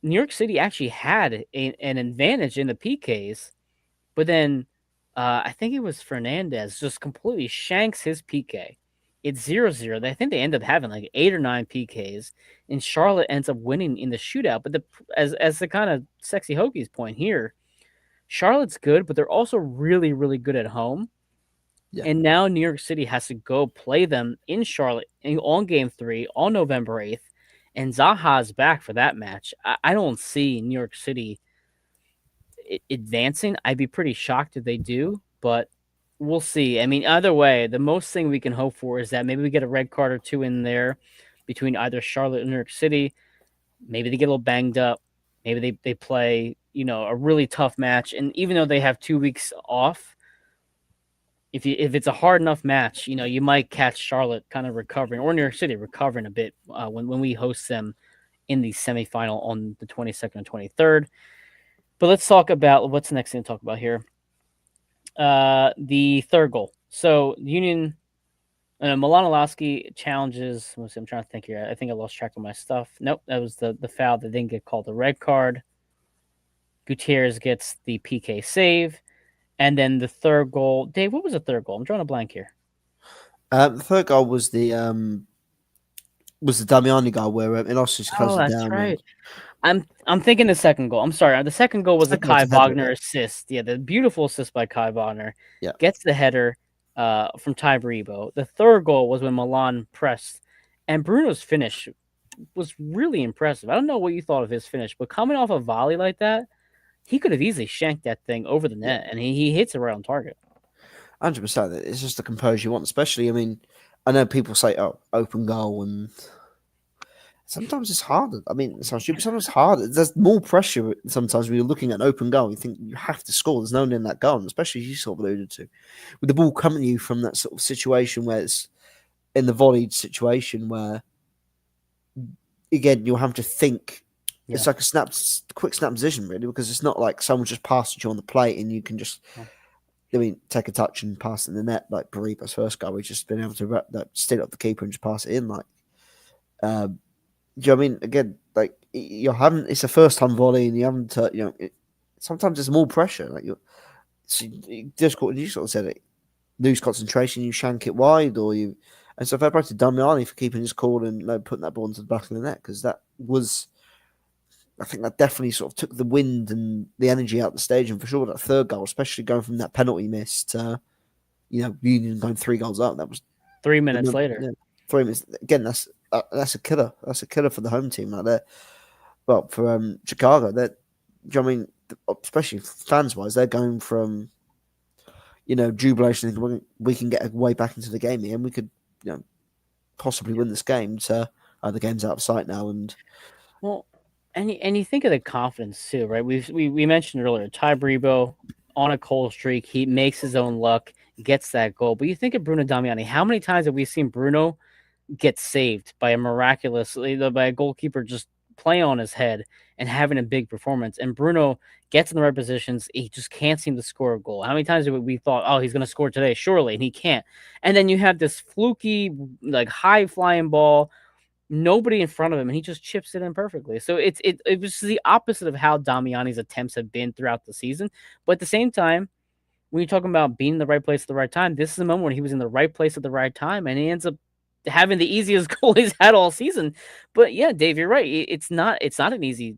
New York City actually had an advantage in the PKs, but then I think it was Fernandez just completely shanks his PK. It's 0-0. I think they end up having like 8 or 9 PKs, and Charlotte ends up winning in the shootout. But as the kind of sexy Hokies point here, Charlotte's good, but they're also really, really good at home. Yeah. And now New York City has to go play them in Charlotte on game three on November 8th. And Zaha's back for that match. I don't see New York City advancing. I'd be pretty shocked if they do, but we'll see. I mean, either way, the most thing we can hope for is that maybe we get a red card or two in there between either Charlotte and New York City. Maybe they get a little banged up. Maybe they play, a really tough match. And even though they have 2 weeks off, if it's a hard enough match, you might catch Charlotte kind of recovering or New York City recovering a bit when we host them in the semifinal on the 22nd and 23rd. But let's talk about what's the next thing to talk about here. The third goal. So Union Milanowski challenges. Let's see, I'm trying to think here. I think I lost track of my stuff. Nope, that was the foul that didn't get called the red card. Gutierrez gets the PK save. And then the third goal. Dave, what was the third goal? I'm drawing a blank here. The third goal was the Damiani goal where Inossis Oh, closed it that's down and right. I'm thinking the second goal. I'm sorry. The second goal was a second goal Kai to header. Wagner assist. Yeah, the beautiful assist by Kai Wagner. Yeah, Gets the header from Ty Baribo. The third goal was when Milan pressed, and Bruno's finish was really impressive. I don't know what you thought of his finish, but coming off a volley like that, he could have easily shanked that thing over the yeah, net, and he hits it right on target. 100%. It's just the composure you want, especially. I mean, I know people say, "Oh, open goal," and sometimes it's harder. I mean, it sounds stupid. Sometimes it's harder. There's more pressure sometimes when you're looking at an open goal. You think you have to score. There's no one in that goal, and especially as you sort of alluded to, with the ball coming to you from that sort of situation where it's in the volleyed situation where, again, you'll have to think. Yeah. It's like quick snap decision, really, because it's not like someone just passed you on the plate and you can just, Oh. I mean, take a touch and pass it in the net like Bariba's first goal. He's just been able to steal up the keeper and just pass it in. Like, do you know what I mean? Again, like you're having it's a first time volley and you haven't, sometimes there's more pressure. Like difficult. You sort of said it, lose concentration, you shank it wide, or you. And so fair play to Damiani for keeping his cool and putting that ball into the back of the net because that was. I think that definitely sort of took the wind and the energy out of the stage, and for sure that third goal, especially going from that penalty miss to, Union going 3 goals up, that was 3 minutes later. yeah, 3 minutes. Again, that's a killer. That's a killer for the home team out there. Well, for Chicago, that I mean, especially fans wise, they're going from jubilation, thinking we can get a way back into the game here, and we could possibly win this game. To the game's out of sight now, and Well, and you think of the confidence too, right? We mentioned earlier, Ty Brebo on a cold streak, he makes his own luck, gets that goal. But you think of Bruno Damiani, how many times have we seen Bruno get saved by by a goalkeeper just playing on his head and having a big performance? And Bruno gets in the right positions, he just can't seem to score a goal. How many times have we thought, oh, he's going to score today, surely, and he can't? And then you have this fluky, like high flying ball, nobody in front of him, and he just chips it in perfectly. So it was the opposite of how Damiani's attempts have been throughout the season. But at the same time, when you're talking about being in the right place at the right time, this is a moment when he was in the right place at the right time, and he ends up having the easiest goal he's had all season. But yeah, Dave, you're right. It's not an easy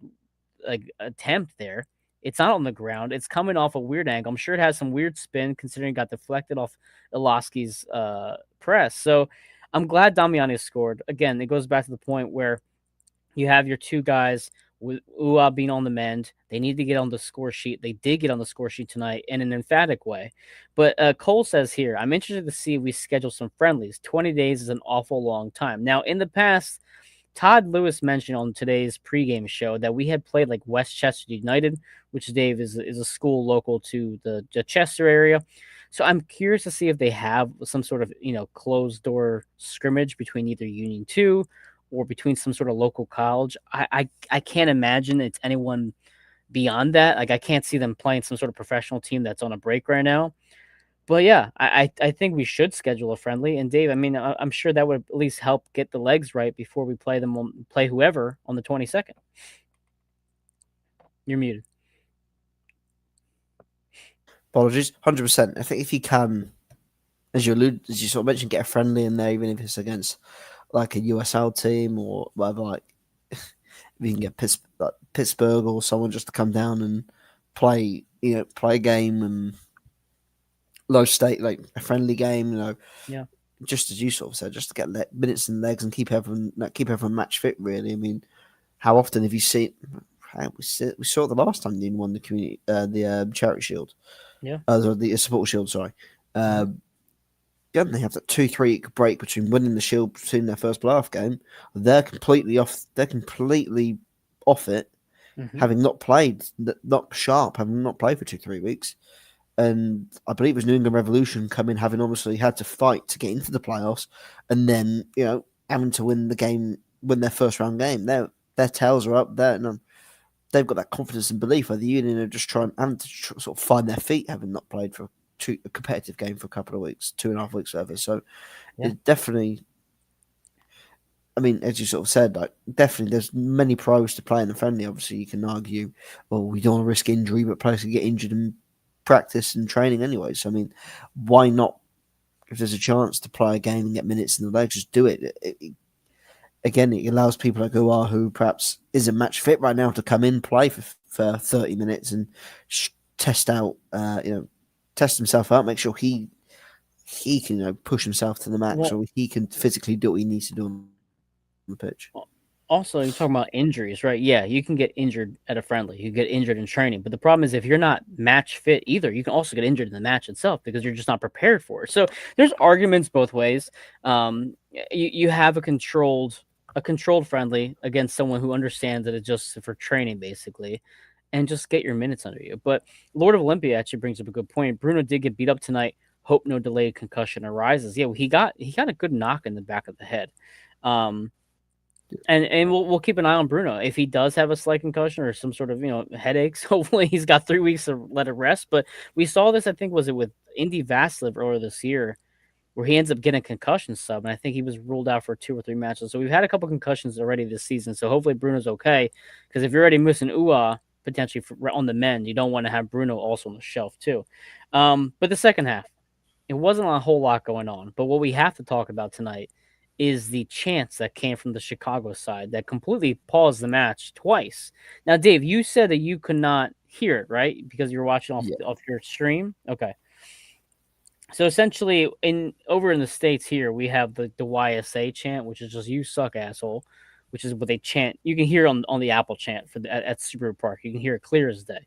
attempt there. It's not on the ground. It's coming off a weird angle. I'm sure it has some weird spin considering it got deflected off Iloski's press. So I'm glad Damiani scored. Again, it goes back to the point where you have your two guys with Ua being on the mend, they need to get on the score sheet. They did get on the score sheet tonight in an emphatic way. But Cole says here, I'm interested to see if we schedule some friendlies. 20 days is an awful long time. Now, in the past, Todd Lewis mentioned on today's pregame show that we had played like Westchester United, which Dave is a school local to the Chester area. So I'm curious to see if they have some sort of closed door scrimmage between either Union Two or between some sort of local college. I can't imagine it's anyone beyond that. Like I can't see them playing some sort of professional team that's on a break right now. But yeah, I think we should schedule a friendly. And Dave, I mean, I'm sure that would at least help get the legs right before we play whoever on the 22nd. You're muted. Apologies, 100%. I think if you can, as you sort of mentioned, get a friendly in there, even if it's against like a USL team or whatever. Like, if you can get like Pittsburgh or someone just to come down and play, play a game and low state, like a friendly game, Yeah. just as you sort of said, just to get minutes and legs and keep everyone match fit. Really, I mean, how often have you seen? We saw it the last time you won the community, the charity shield, Yeah. the support shield. Sorry, Hmm. yeah, they have that 2-3 week break between winning the shield between their first playoff game. They're completely off. They're completely off it, Hmm. having not played, not sharp, having not played for 2-3 weeks. And I believe it was New England Revolution coming, having obviously had to fight to get into the playoffs, and then having to win the game, win their first round game. Their tails are up there, and they've got that confidence and belief. Where the Union are just trying and to sort of find their feet, having not played for a competitive game for a couple of weeks, 2.5 weeks, whatever. So Yeah. it's definitely. I mean, as you sort of said, like definitely, there's many pros to playing the friendly. Obviously, you can argue, well, we don't want to risk injury, but players can get injured in practice and training anyway. So I mean, why not? If there's a chance to play a game and get minutes in the legs, just do it. Again, it allows people like Guar who perhaps isn't match fit right now to come in, play for 30 minutes and test out, test himself out, make sure he can push himself to the max, Well, or he can physically do what he needs to do on the pitch. also, you're talking about injuries, right? Yeah, you can get injured at a friendly. You get injured in training, but the problem is if you're not match fit either, you can also get injured in the match itself because you're just not prepared for it. So there's arguments both ways. You have a controlled friendly against someone who understands that it's just for training basically, and just get your minutes under you. But Lord of Olympia actually brings up a good point. Bruno did get beat up tonight. Hope no delayed concussion arises. Yeah, well, he got a good knock in the back of the head. Um, and we'll keep an eye on Bruno. If he does have a slight concussion or some sort of headaches, hopefully he's got 3 weeks to let it rest. But we saw this, I think, was it with Indy Vaslov earlier this year, where he ends up getting a concussion sub, and I think he was ruled out for 2 or 3 matches. So we've had a couple concussions already this season. So hopefully Bruno's okay. Because if you're already missing Ua potentially on the mend, you don't want to have Bruno also on the shelf too. But the second half, it wasn't a whole lot going on. But what we have to talk about tonight is the chance that came from the Chicago side that completely paused the match twice. Now, Dave, you said that you could not hear it, right? Because you were watching off, Yeah, off your stream. Okay. So essentially, in the States here, we have the YSA chant, which is just "you suck, asshole," which is what they chant. You can hear on the Apple chant at Subaru Park. You can hear it clear as day.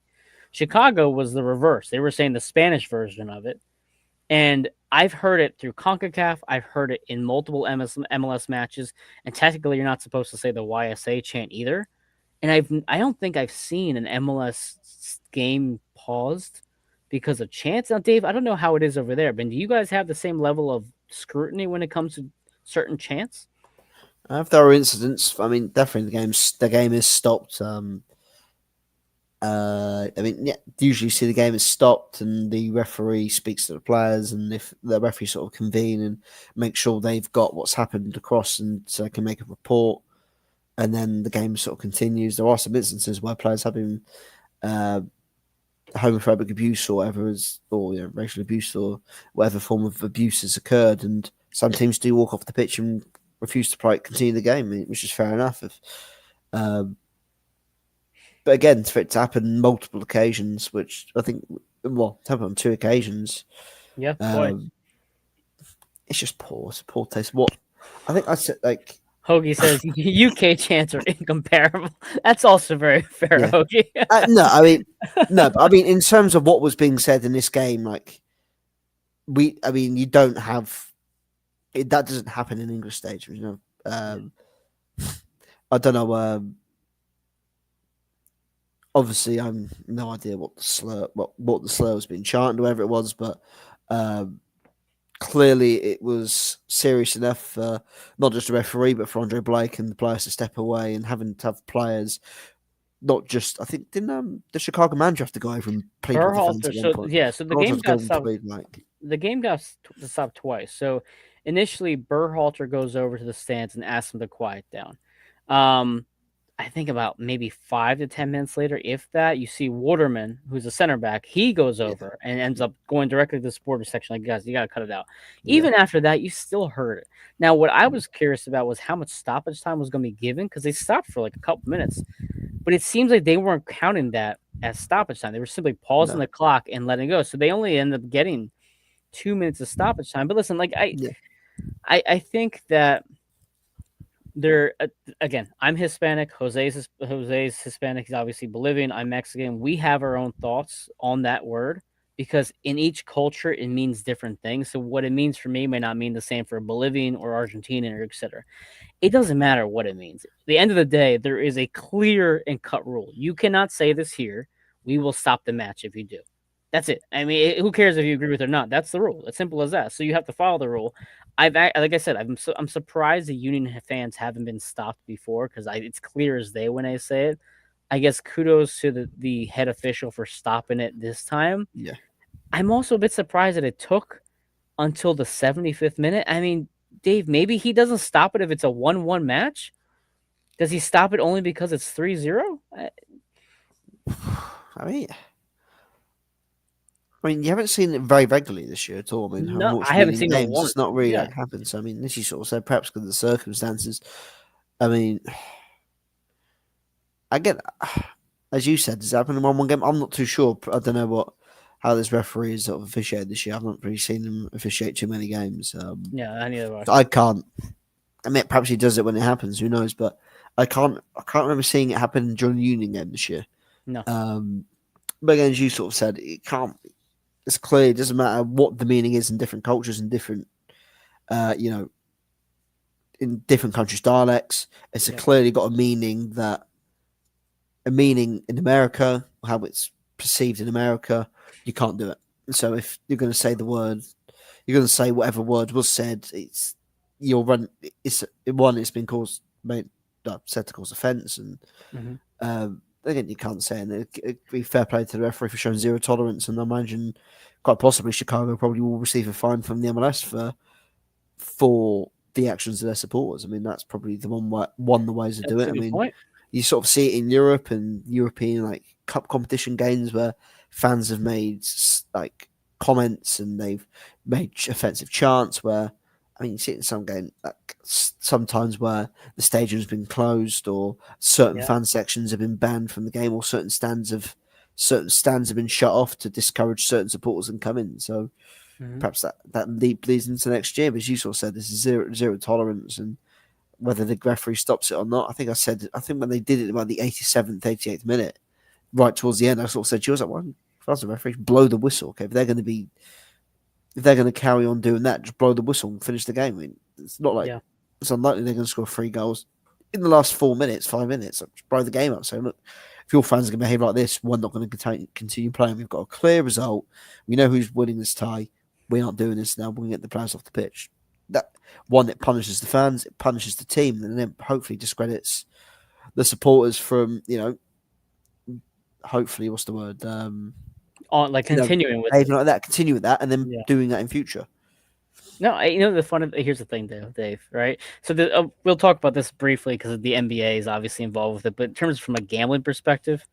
Chicago was the reverse. They were saying the Spanish version of it, and I've heard it through CONCACAF. I've heard it in multiple MLS matches. And technically, you're not supposed to say the YSA chant either. And I don't think I've seen an MLS game paused because of chants. Now, Dave, I don't know how it is over there, but do you guys have the same level of scrutiny when it comes to certain chants? if there are incidents, I mean, definitely the game is stopped. I mean, yeah, usually you see the game is stopped and the referee speaks to the players, and if the referee sort of convene and make sure they've got what's happened across, and so they can make a report, and then the game sort of continues. There are some instances where players have been uh, homophobic abuse or whatever or racial abuse or whatever form of abuse has occurred, and some teams do walk off the pitch and refuse to continue the game, which is fair enough. Um, But again, for it to happen multiple occasions, which I think, well, it's happened on 2 occasions, Yeah, twice. um, it's just poor. It's a poor taste. What I think I said, like Hoagie says UK chants are incomparable. That's also very fair, Yeah. Hoagie. No, I mean, no, but I mean, in terms of what was being said in this game, like I mean, you don't have it. That doesn't happen in English stadiums, you know. Yeah. I don't know. Obviously, I'm no idea what the slur was being chanted, whatever it was, but um, clearly it was serious enough for not just the referee, but for Andre Blake and the players to step away and having to have players not just. I think didn't the Chicago manager have to go over and plead with the fans Berhalter. at one So point? yeah, so the Berhalter game had to go got over and stopped. plead like The game got stopped twice. So initially, Berhalter goes over to the stands and asks them to quiet down. Um, I think about maybe 5 to 10 minutes later, if that, you see Waterman, who's a center back, he goes yeah, over and ends up going directly to the supporter section. Like, guys, you got to cut it out. yeah, Even after that, you still heard it. Now, what I was curious about was how much stoppage time was going to be given because they stopped for like a couple minutes, but it seems like they weren't counting that as stoppage time. They were simply pausing no, the clock and letting it go. So they only ended up getting 2 minutes of stoppage time. But listen, like yeah, I think that there again, I'm Hispanic. Jose's Hispanic. He's obviously Bolivian. I'm Mexican. We have our own thoughts on that word because in each culture it means different things. So what it means for me may not mean the same for a Bolivian or Argentinian or etc. It doesn't matter what it means. At the end of the day, there is a clear and cut rule. You cannot say this here. We will stop the match if you do. That's it. I mean, who cares if you agree with it or not? That's the rule. It's simple as that. So you have to follow the rule. Like I said, I'm surprised the Union fans haven't been stopped before because it's clear as day when I say it. I guess kudos to the head official for stopping it this time. yeah. I'm also a bit surprised that it took until the 75th minute. I mean, Dave, maybe he doesn't stop it if it's a 1-1 match. Does he stop it only because it's 3-0? I mean, you haven't seen it very regularly this year at all. I mean, having No, I watched haven't Union seen it games, it's once. not really Yeah, like happened. So I mean, this you sort of said perhaps because of the circumstances. I mean, I get as you said, does it happen in one game? I'm not too sure. I don't know how this referee is sort of officiated this year. I've not really seen him officiate too many games. yeah, I neither have I. I can't. I mean, perhaps he does it when it happens. Who knows? But I can't. I can't remember seeing it happen during the Union game this year. No, Um, but again, as you sort of said, it can't. It's clear. It doesn't matter what the meaning is in different cultures and different, you know, in different countries' dialects. It's a yeah, clearly got a meaning in America, how it's perceived in America. You can't do it. And so if you're going to say the word, you're going to say whatever word was said. It's you'll run. It's one. It's been caused made said to cause offence, and hmm again you can't say. And it'd be fair play to the referee for showing zero tolerance. And I imagine quite possibly Chicago probably will receive a fine from the MLS for the actions of their supporters. I mean that's probably one of the ways to do that's it. a I good mean point. you sort of see it in Europe and European like cup competition games where fans have made like comments and they've made offensive chants. Where I mean, you see it in some game like sometimes where the stadium's been closed or certain Yeah, fan sections have been banned from the game or certain stands have been shut off to discourage certain supporters from coming. So hmm perhaps that leads into next year. But as you sort of said, this is zero tolerance and whether the referee stops it or not. I think when they did it about the 87th, 88th minute, right towards the end, I sort of said, she was like, well, if I was the referee, blow the whistle. Okay, if they're going to carry on doing that, just blow the whistle and finish the game. I mean, it's not like yeah, it's unlikely they're going to score 3 goals in the last 4 minutes, 5 minutes. Just blow the game up. So look, if your fans are going to behave like this, we're not going to continue playing. We've got a clear result. We know who's winning this tie. We aren't doing this now. We're going to get the players off the pitch. That one, it punishes the fans, it punishes the team, and then hopefully discredits the supporters from hopefully what's the word on like you know continuing with it. behaving like that, continue with that, and then Yeah. doing that in future. No, the fun of here's the thing, Dave. Right. So we'll talk about this briefly because the NBA is obviously involved with it. But in terms from a gambling perspective,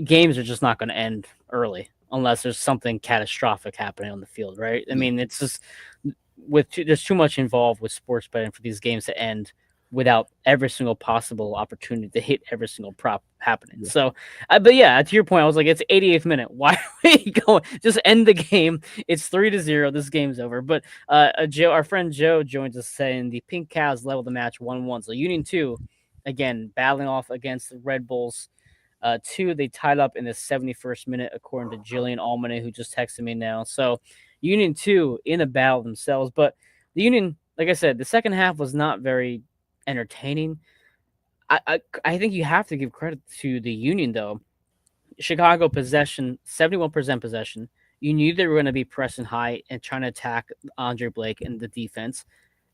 games are just not going to end early unless there's something catastrophic happening on the field, right? I Yeah, mean, it's just there's too much involved with sports betting for these games to end without every single possible opportunity to hit every single prop happening. Yeah. So, but yeah, to your point, I was like, it's 88th minute. Why are we going? Just end the game. It's 3-0. This game's over. But Joe, our friend Joe, joins us saying the Pink Cows level the match 1-1. So Union 2, again, battling off against the Red Bulls. Two, they tied up in the 71st minute, according to Jillian Almane, who just texted me now. So Union 2 in a battle themselves. But the Union, like I said, the second half was not very entertaining. I think you have to give credit to the Union, though. Chicago possession, 71% possession. You knew they were going to be pressing high and trying to attack Andre Blake and the defense.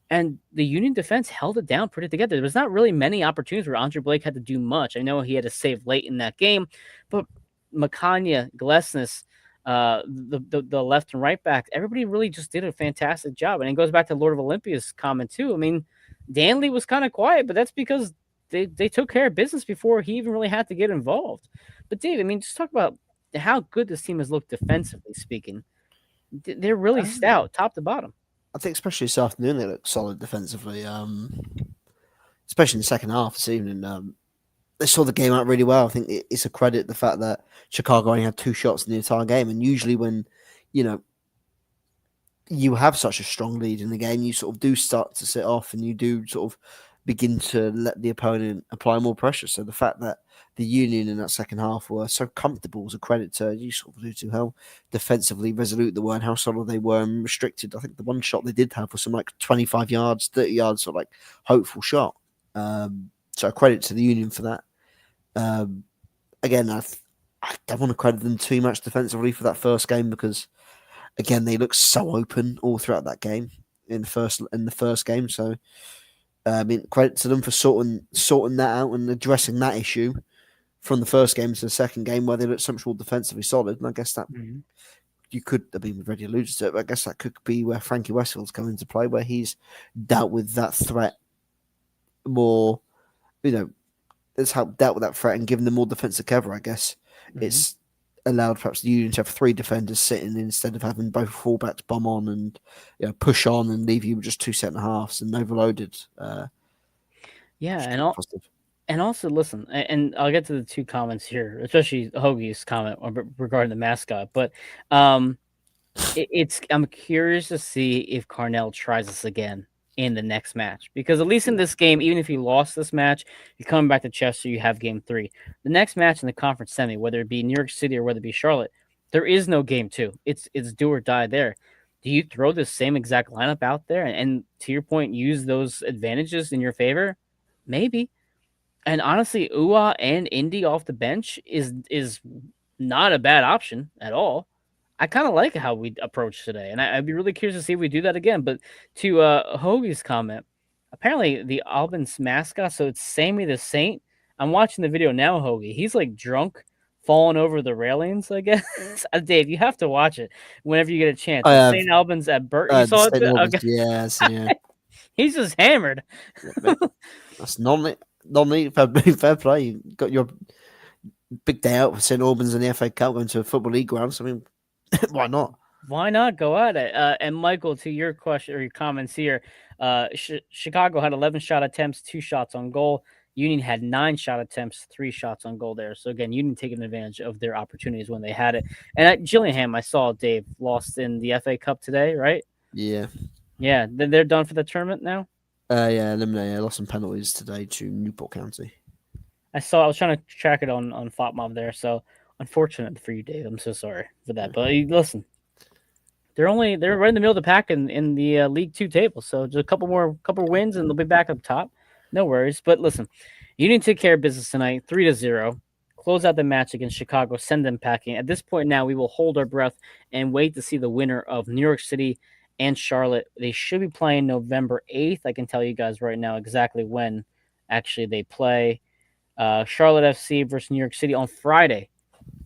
And the Union defense held it down pretty together. There was not really many opportunities where Andre Blake had to do much. I know he had to save late in that game, but Makanya, Glesnes, the left and right back, everybody really just did a fantastic job. And it goes back to Lord of Olympia's comment too. I mean, Danley was kind of quiet, but that's because they took care of business before he even really had to get involved. But Dave, I mean, just talk about how good this team has looked defensively speaking. They're really Um, stout, top to bottom. I think especially this afternoon they look solid defensively. Especially in the second half this evening. They saw the game out really well. I think it's a credit the fact that Chicago only had 2 shots in the entire game, and usually when you know you have such a strong lead in the game, you sort of do start to sit off, and you do sort of begin to let the opponent apply more pressure. So the fact that the Union in that second half were so comfortable was a credit to you sort of alluded to how defensively resolute they were and how solid they were and restricted. I think the one shot they did have was some like 25 yards, 30 yards, sort of like hopeful shot. So credit to the Union for that. Um, Again, I don't want to credit them too much defensively for that first game because again they looked so open all throughout that game in the first game. So I mean, credit to them for sorting that out and addressing that issue from the first game to the second game where they looked so much more defensively solid. And I guess that Mm-hmm. you could, I mean, we've already alluded to it, but I guess that could be where Frankie Westfield's come into play, where he's dealt with that threat more, you know, has helped dealt with that threat and given them more defensive cover, I guess. Mm-hmm. It's allowed perhaps the Union to have 3 defenders sitting instead of having both fullbacks bomb on and push on and leave you with just 2 centre halves and overloaded. Yeah, Which and could be all positive. and also listen, and I'll get to the two comments here, especially Hoagie's comment regarding the mascot. But um, it's I'm curious to see if Carnell tries this again in the next match because at least in this game, even if you lost this match, you're coming back to Chester. You have game three. The next match in the conference semi, whether it be New York City or whether it be Charlotte, there is no game two. It's do or die there. Do you throw the same exact lineup out there and to your point, use those advantages in your favor? Maybe. And honestly, Ua and Indy off the bench is not a bad option at all. I kind of like how we approached today, and I'd be really curious to see if we do that again. But to Hoagie's comment, apparently the Albans mascot, so it's Sammy the Saint. I'm watching the video now, Hoagie. He's like drunk, falling over the railings. I guess Dave, you have to watch it whenever you get a chance. I It's have St. Albans at Burt. You the saw it? St. Albans, Okay. yes, yeah. He's just hammered. Yeah, that's non-league fair play. You got your big day out for St Albans in the FA Cup going to a football league ground. So I mean, why not? Why not go at it? And Michael, to your question or your comments here, Chicago had 11 shot attempts, 2 shots on goal. Union had 9 shot attempts, 3 shots on goal there. So again, Union taking advantage of their opportunities when they had it. And at Gillingham, I saw Dave lost in the FA Cup today, right? Yeah, Yeah, they're done for the tournament now. yeah, eliminated. Lost some penalties today to Newport County. I was trying to track it on FOTMob there. So unfortunate for you, Dave. I'm so sorry for that. Yeah. But listen, they're right in the middle of the pack in the League Two table. So just a couple wins and they'll be back up top. No worries. But listen, you need to take care of business tonight. 3-0. Close out the match against Chicago. Send them packing. At this point now, we will hold our breath and wait to see the winner of New York City and Charlotte. They should be playing November 8th. I can tell you guys right now exactly when actually they play. Charlotte FC versus New York City on Friday,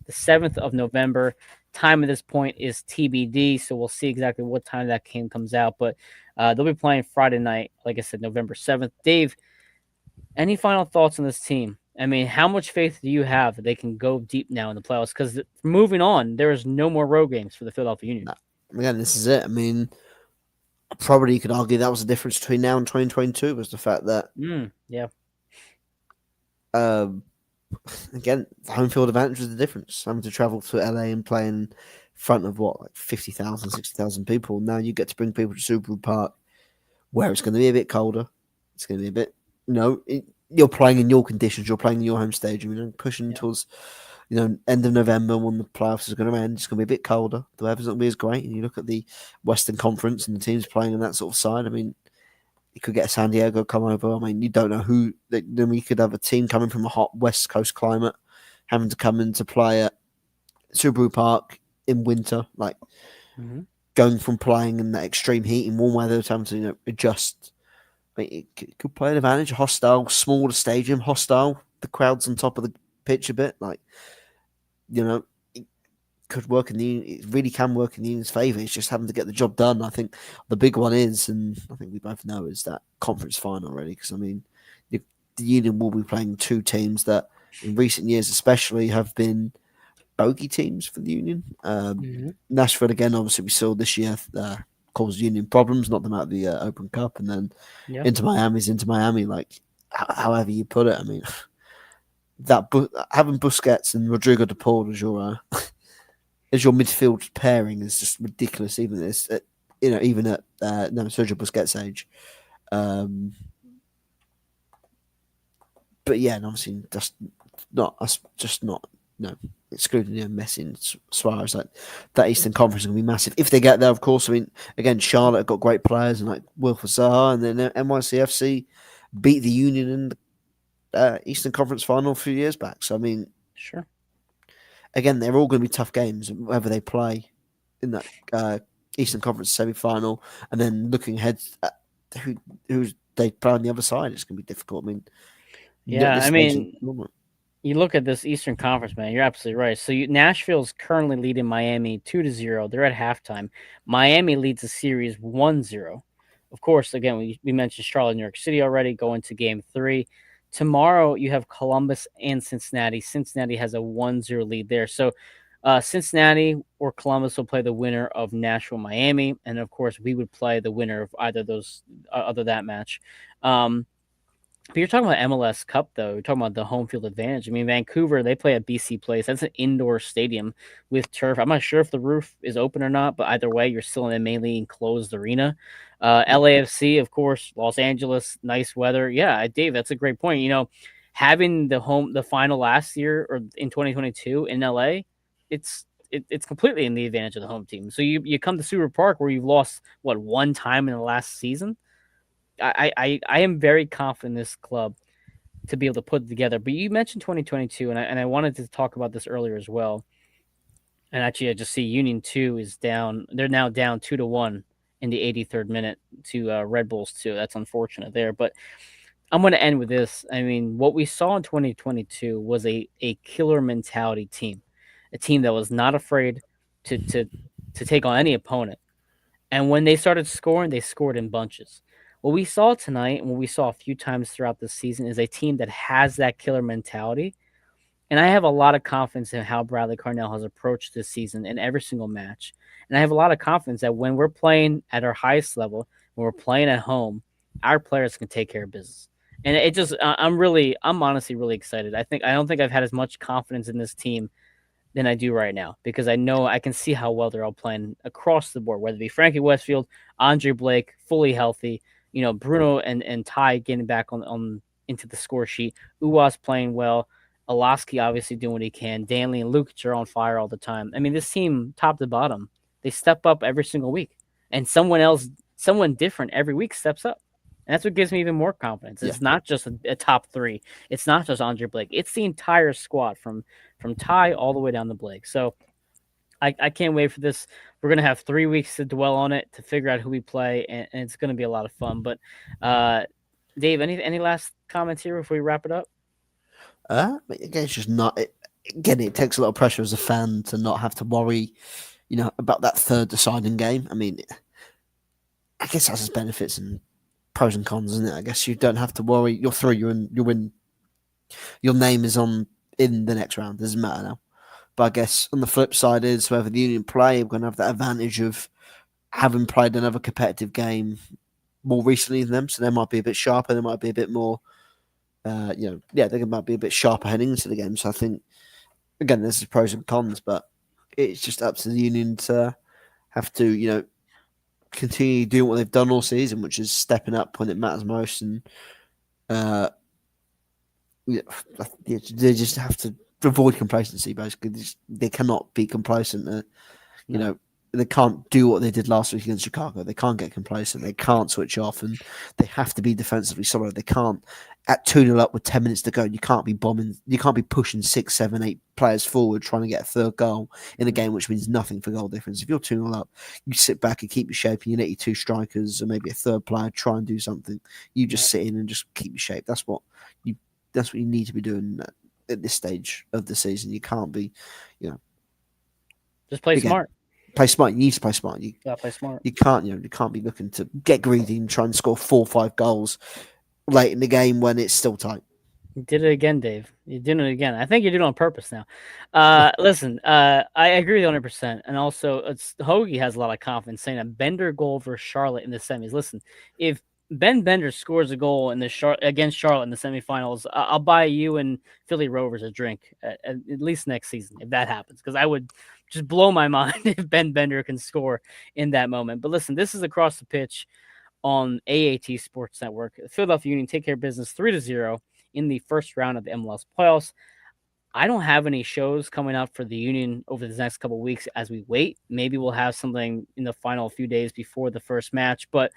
the 7th of November. Time at this point is TBD, so we'll see exactly what time that game comes out. But they'll be playing Friday night, like I said, November 7th. Dave, any final thoughts on this team? I mean, how much faith do you have that they can go deep now in the playoffs? Because moving on, there is no more road games for the Philadelphia Union. Nah, again, this is it. I mean, Probably you could argue that was the difference between now and 2022 was the fact that Yeah. um, again, the home field advantage was the difference. Having to travel to LA and play in front of what, like 50,000, 60,000 people. Now you get to bring people to Subaru Park where it's going to be a bit colder. It's going to be a bit, you're playing in your conditions. You're playing in your home stadium. Pushing Yeah. towards, end of November when the playoffs is going to end. It's going to be a bit colder. The weather's not going to be as great. And you look at the Western Conference and the teams playing on that sort of side. I mean, you could get San Diego come over. I mean, you don't know who. Then we could have a team coming from a hot West Coast climate having to come in to play at Subaru Park in winter, like Hmm. going from playing in that extreme heat in warm weather to having to adjust. I mean, it could play an advantage. Hostile, smaller stadium, hostile. The crowd's on top of the pitch a bit. Like, it could work it really can work in the Union's favour. It's just having to get the job done. I think the big one is, and I think we both know, is that conference final already. Because I mean, the Union will be playing two teams that, in recent years especially, have been bogey teams for the Union. Hmm. Nashville again, obviously we saw this year caused Union problems, knocked them out of the Open Cup, and then Yeah. into Miami. Like, however you put it, I mean, that having Busquets and Rodrigo de Paul as your midfield pairing is just ridiculous. Even this, even at no Sergio Busquets' age. Um, but yeah, and obviously just not no excluding Messi and Suarez. Like that Eastern Conference is going to be massive if they get there. Of course, I mean again, Charlotte have got great players and like Wilfred Zaha, and then NYCFC beat the Union in the Eastern Conference final a few years back. So I mean, Sure. again, they're all going to be tough games, whether they play in that Eastern Conference semi final, and then looking ahead at who who's they play on the other side, it's going to be difficult. I mean, at Yeah. this I stage in the mean, tournament. you look at this Eastern Conference, man. You're absolutely right. So Nashville's currently leading Miami 2-0. They're at halftime. Miami leads the series 1-0. Of course, again, we mentioned Charlotte, New York City already going to game three. Tomorrow you have Columbus and Cincinnati. Cincinnati has a 1-0 lead there. So Cincinnati or Columbus will play the winner of Nashville, Miami, and of course we would play the winner of either of those other that match. Um, but you're talking about MLS Cup, though. You're talking about the home field advantage. I mean, Vancouver, they play at BC Place. That's an indoor stadium with turf. I'm not sure if the roof is open or not, but either way, you're still in a mainly enclosed arena. Yeah, LAFC, of course, Los Angeles, nice weather. Yeah, Dave, that's a great point. Having the final last year or in 2022 in LA, it's completely in the advantage of the home team. So you come to Super Park where you've lost what one time in the last season. I am very confident in this club to be able to put it together. But you mentioned 2022, and I wanted to talk about this earlier as well. And actually, I just see Union 2 is down. They're now down 2-1 in the 83rd minute to Red Bulls 2. That's unfortunate there. But I'm going to end with this. I mean, what we saw in 2022 was a killer mentality team, a team that was not afraid to to to take on any opponent. And when they started scoring, they scored in bunches. What we saw tonight and what we saw a few times throughout the season is a team that has that killer mentality. And I have a lot of confidence in how Bradley Carnell has approached this season in every single match. And I have a lot of confidence that when we're playing at our highest level, when we're playing at home, our players can take care of business. And it just, I'm honestly really excited. I don't think I've had as much confidence in this team than I do right now because I know I can see how well they're all playing across the board, whether it be Frankie Westfield, Andre Blake, fully healthy, Bruno and Ty getting back on into the score sheet. Uwas playing well. Alaski obviously doing what he can. Danley and Lukic are on fire all the time. I mean, this team, top to bottom, they step up every single week. And someone different every week steps up. And that's what gives me even more confidence. yeah. It's not just a top three. It's not just Andre Blake. It's the entire squad from Ty all the way down to Blake. So I can't wait for this. We're gonna have 3 weeks to dwell on it to figure out who we play, and it's gonna be a lot of fun. But uh, Dave, any last comments here before we wrap it up? Again, it's just not. Again, it takes a lot of pressure as a fan to not have to worry, about that third deciding game. I mean, I guess that's its benefits and pros and cons, isn't it? I guess you don't have to worry. You're through. You win. Your name is on in the next round. It doesn't matter now. But I guess on the flip side is whether the Union play, we're going to have that advantage of having played another competitive game more recently than them, so they might be a bit sharper. They might be a bit more, yeah, they might be a bit sharper heading into the game. So I think again, there's the pros and cons, but it's just up to the union to have to, continue doing what they've done all season, which is stepping up when it matters most, and uh, yeah, they just have to avoid complacency. Basically, they cannot be complacent. You No, know, they can't do what they did last week against Chicago. They can't get complacent. They can't switch off, and they have to be defensively solid. They can't at 2-0 up with 10 minutes to go. You can't be bombing. You can't be pushing 6, 7, 8 players forward trying to get a third goal in a no, game which means nothing for goal difference. If you're 2-0 up, you sit back and keep your shape, and you let your two strikers or maybe a third player try and do something. You no. just sit in and just keep your shape. You. That's what you need to be doing at this stage of the season. You can't be, you know, Just play again, smart. play smart. You need to play smart. Gotta play smart. You can't, you can't be looking to get greedy and try and score 4 or 5 goals late in the game when it's still tight. You did it again, Dave. You did it again. I think you did it on purpose now. Listen, I agree with you 100%. And also, Hoagie has a lot of confidence saying a Bender goal versus Charlotte in the semis. Listen, if Ben Bender scores a goal in the against Charlotte in the semifinals, I'll buy you and Philly Rovers a drink at least next season if that happens, because I would just blow my mind if Ben Bender can score in that moment. But listen, this is across the pitch on AAT Sports Network. The Philadelphia Union take care of business 3-0 in the first round of the MLS playoffs. I don't have any shows coming up for the Union over the next couple of weeks as we wait. Maybe we'll have something in the final few days before the first match. But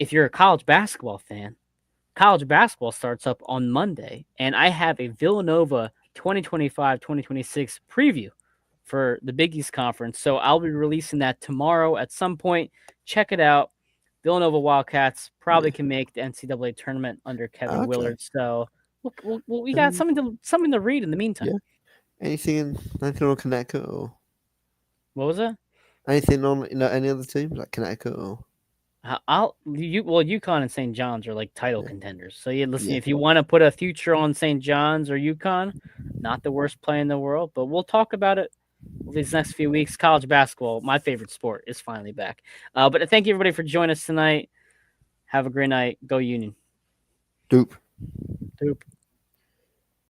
if you're a college basketball fan, college basketball starts up on Monday, and I have a Villanova 2025-2026 preview for the Big East Conference. So I'll be releasing that tomorrow at some point. Check it out. Villanova Wildcats probably Yeah. can make the NCAA tournament under Kevin Okay. Willard. So we got something to read in the meantime. Yeah. Anything on Connecticut or What was it? anything on any other teams like Connecticut or I'll you well UConn and St. John's are like title yeah, contenders. So yeah, listen, yeah. if you want to put a future on St. John's or UConn, not the worst play in the world, but we'll talk about it over these next few weeks. College basketball, my favorite sport, is finally back. But thank you everybody for joining us tonight. Have a great night. Go Union. Doop. Doop.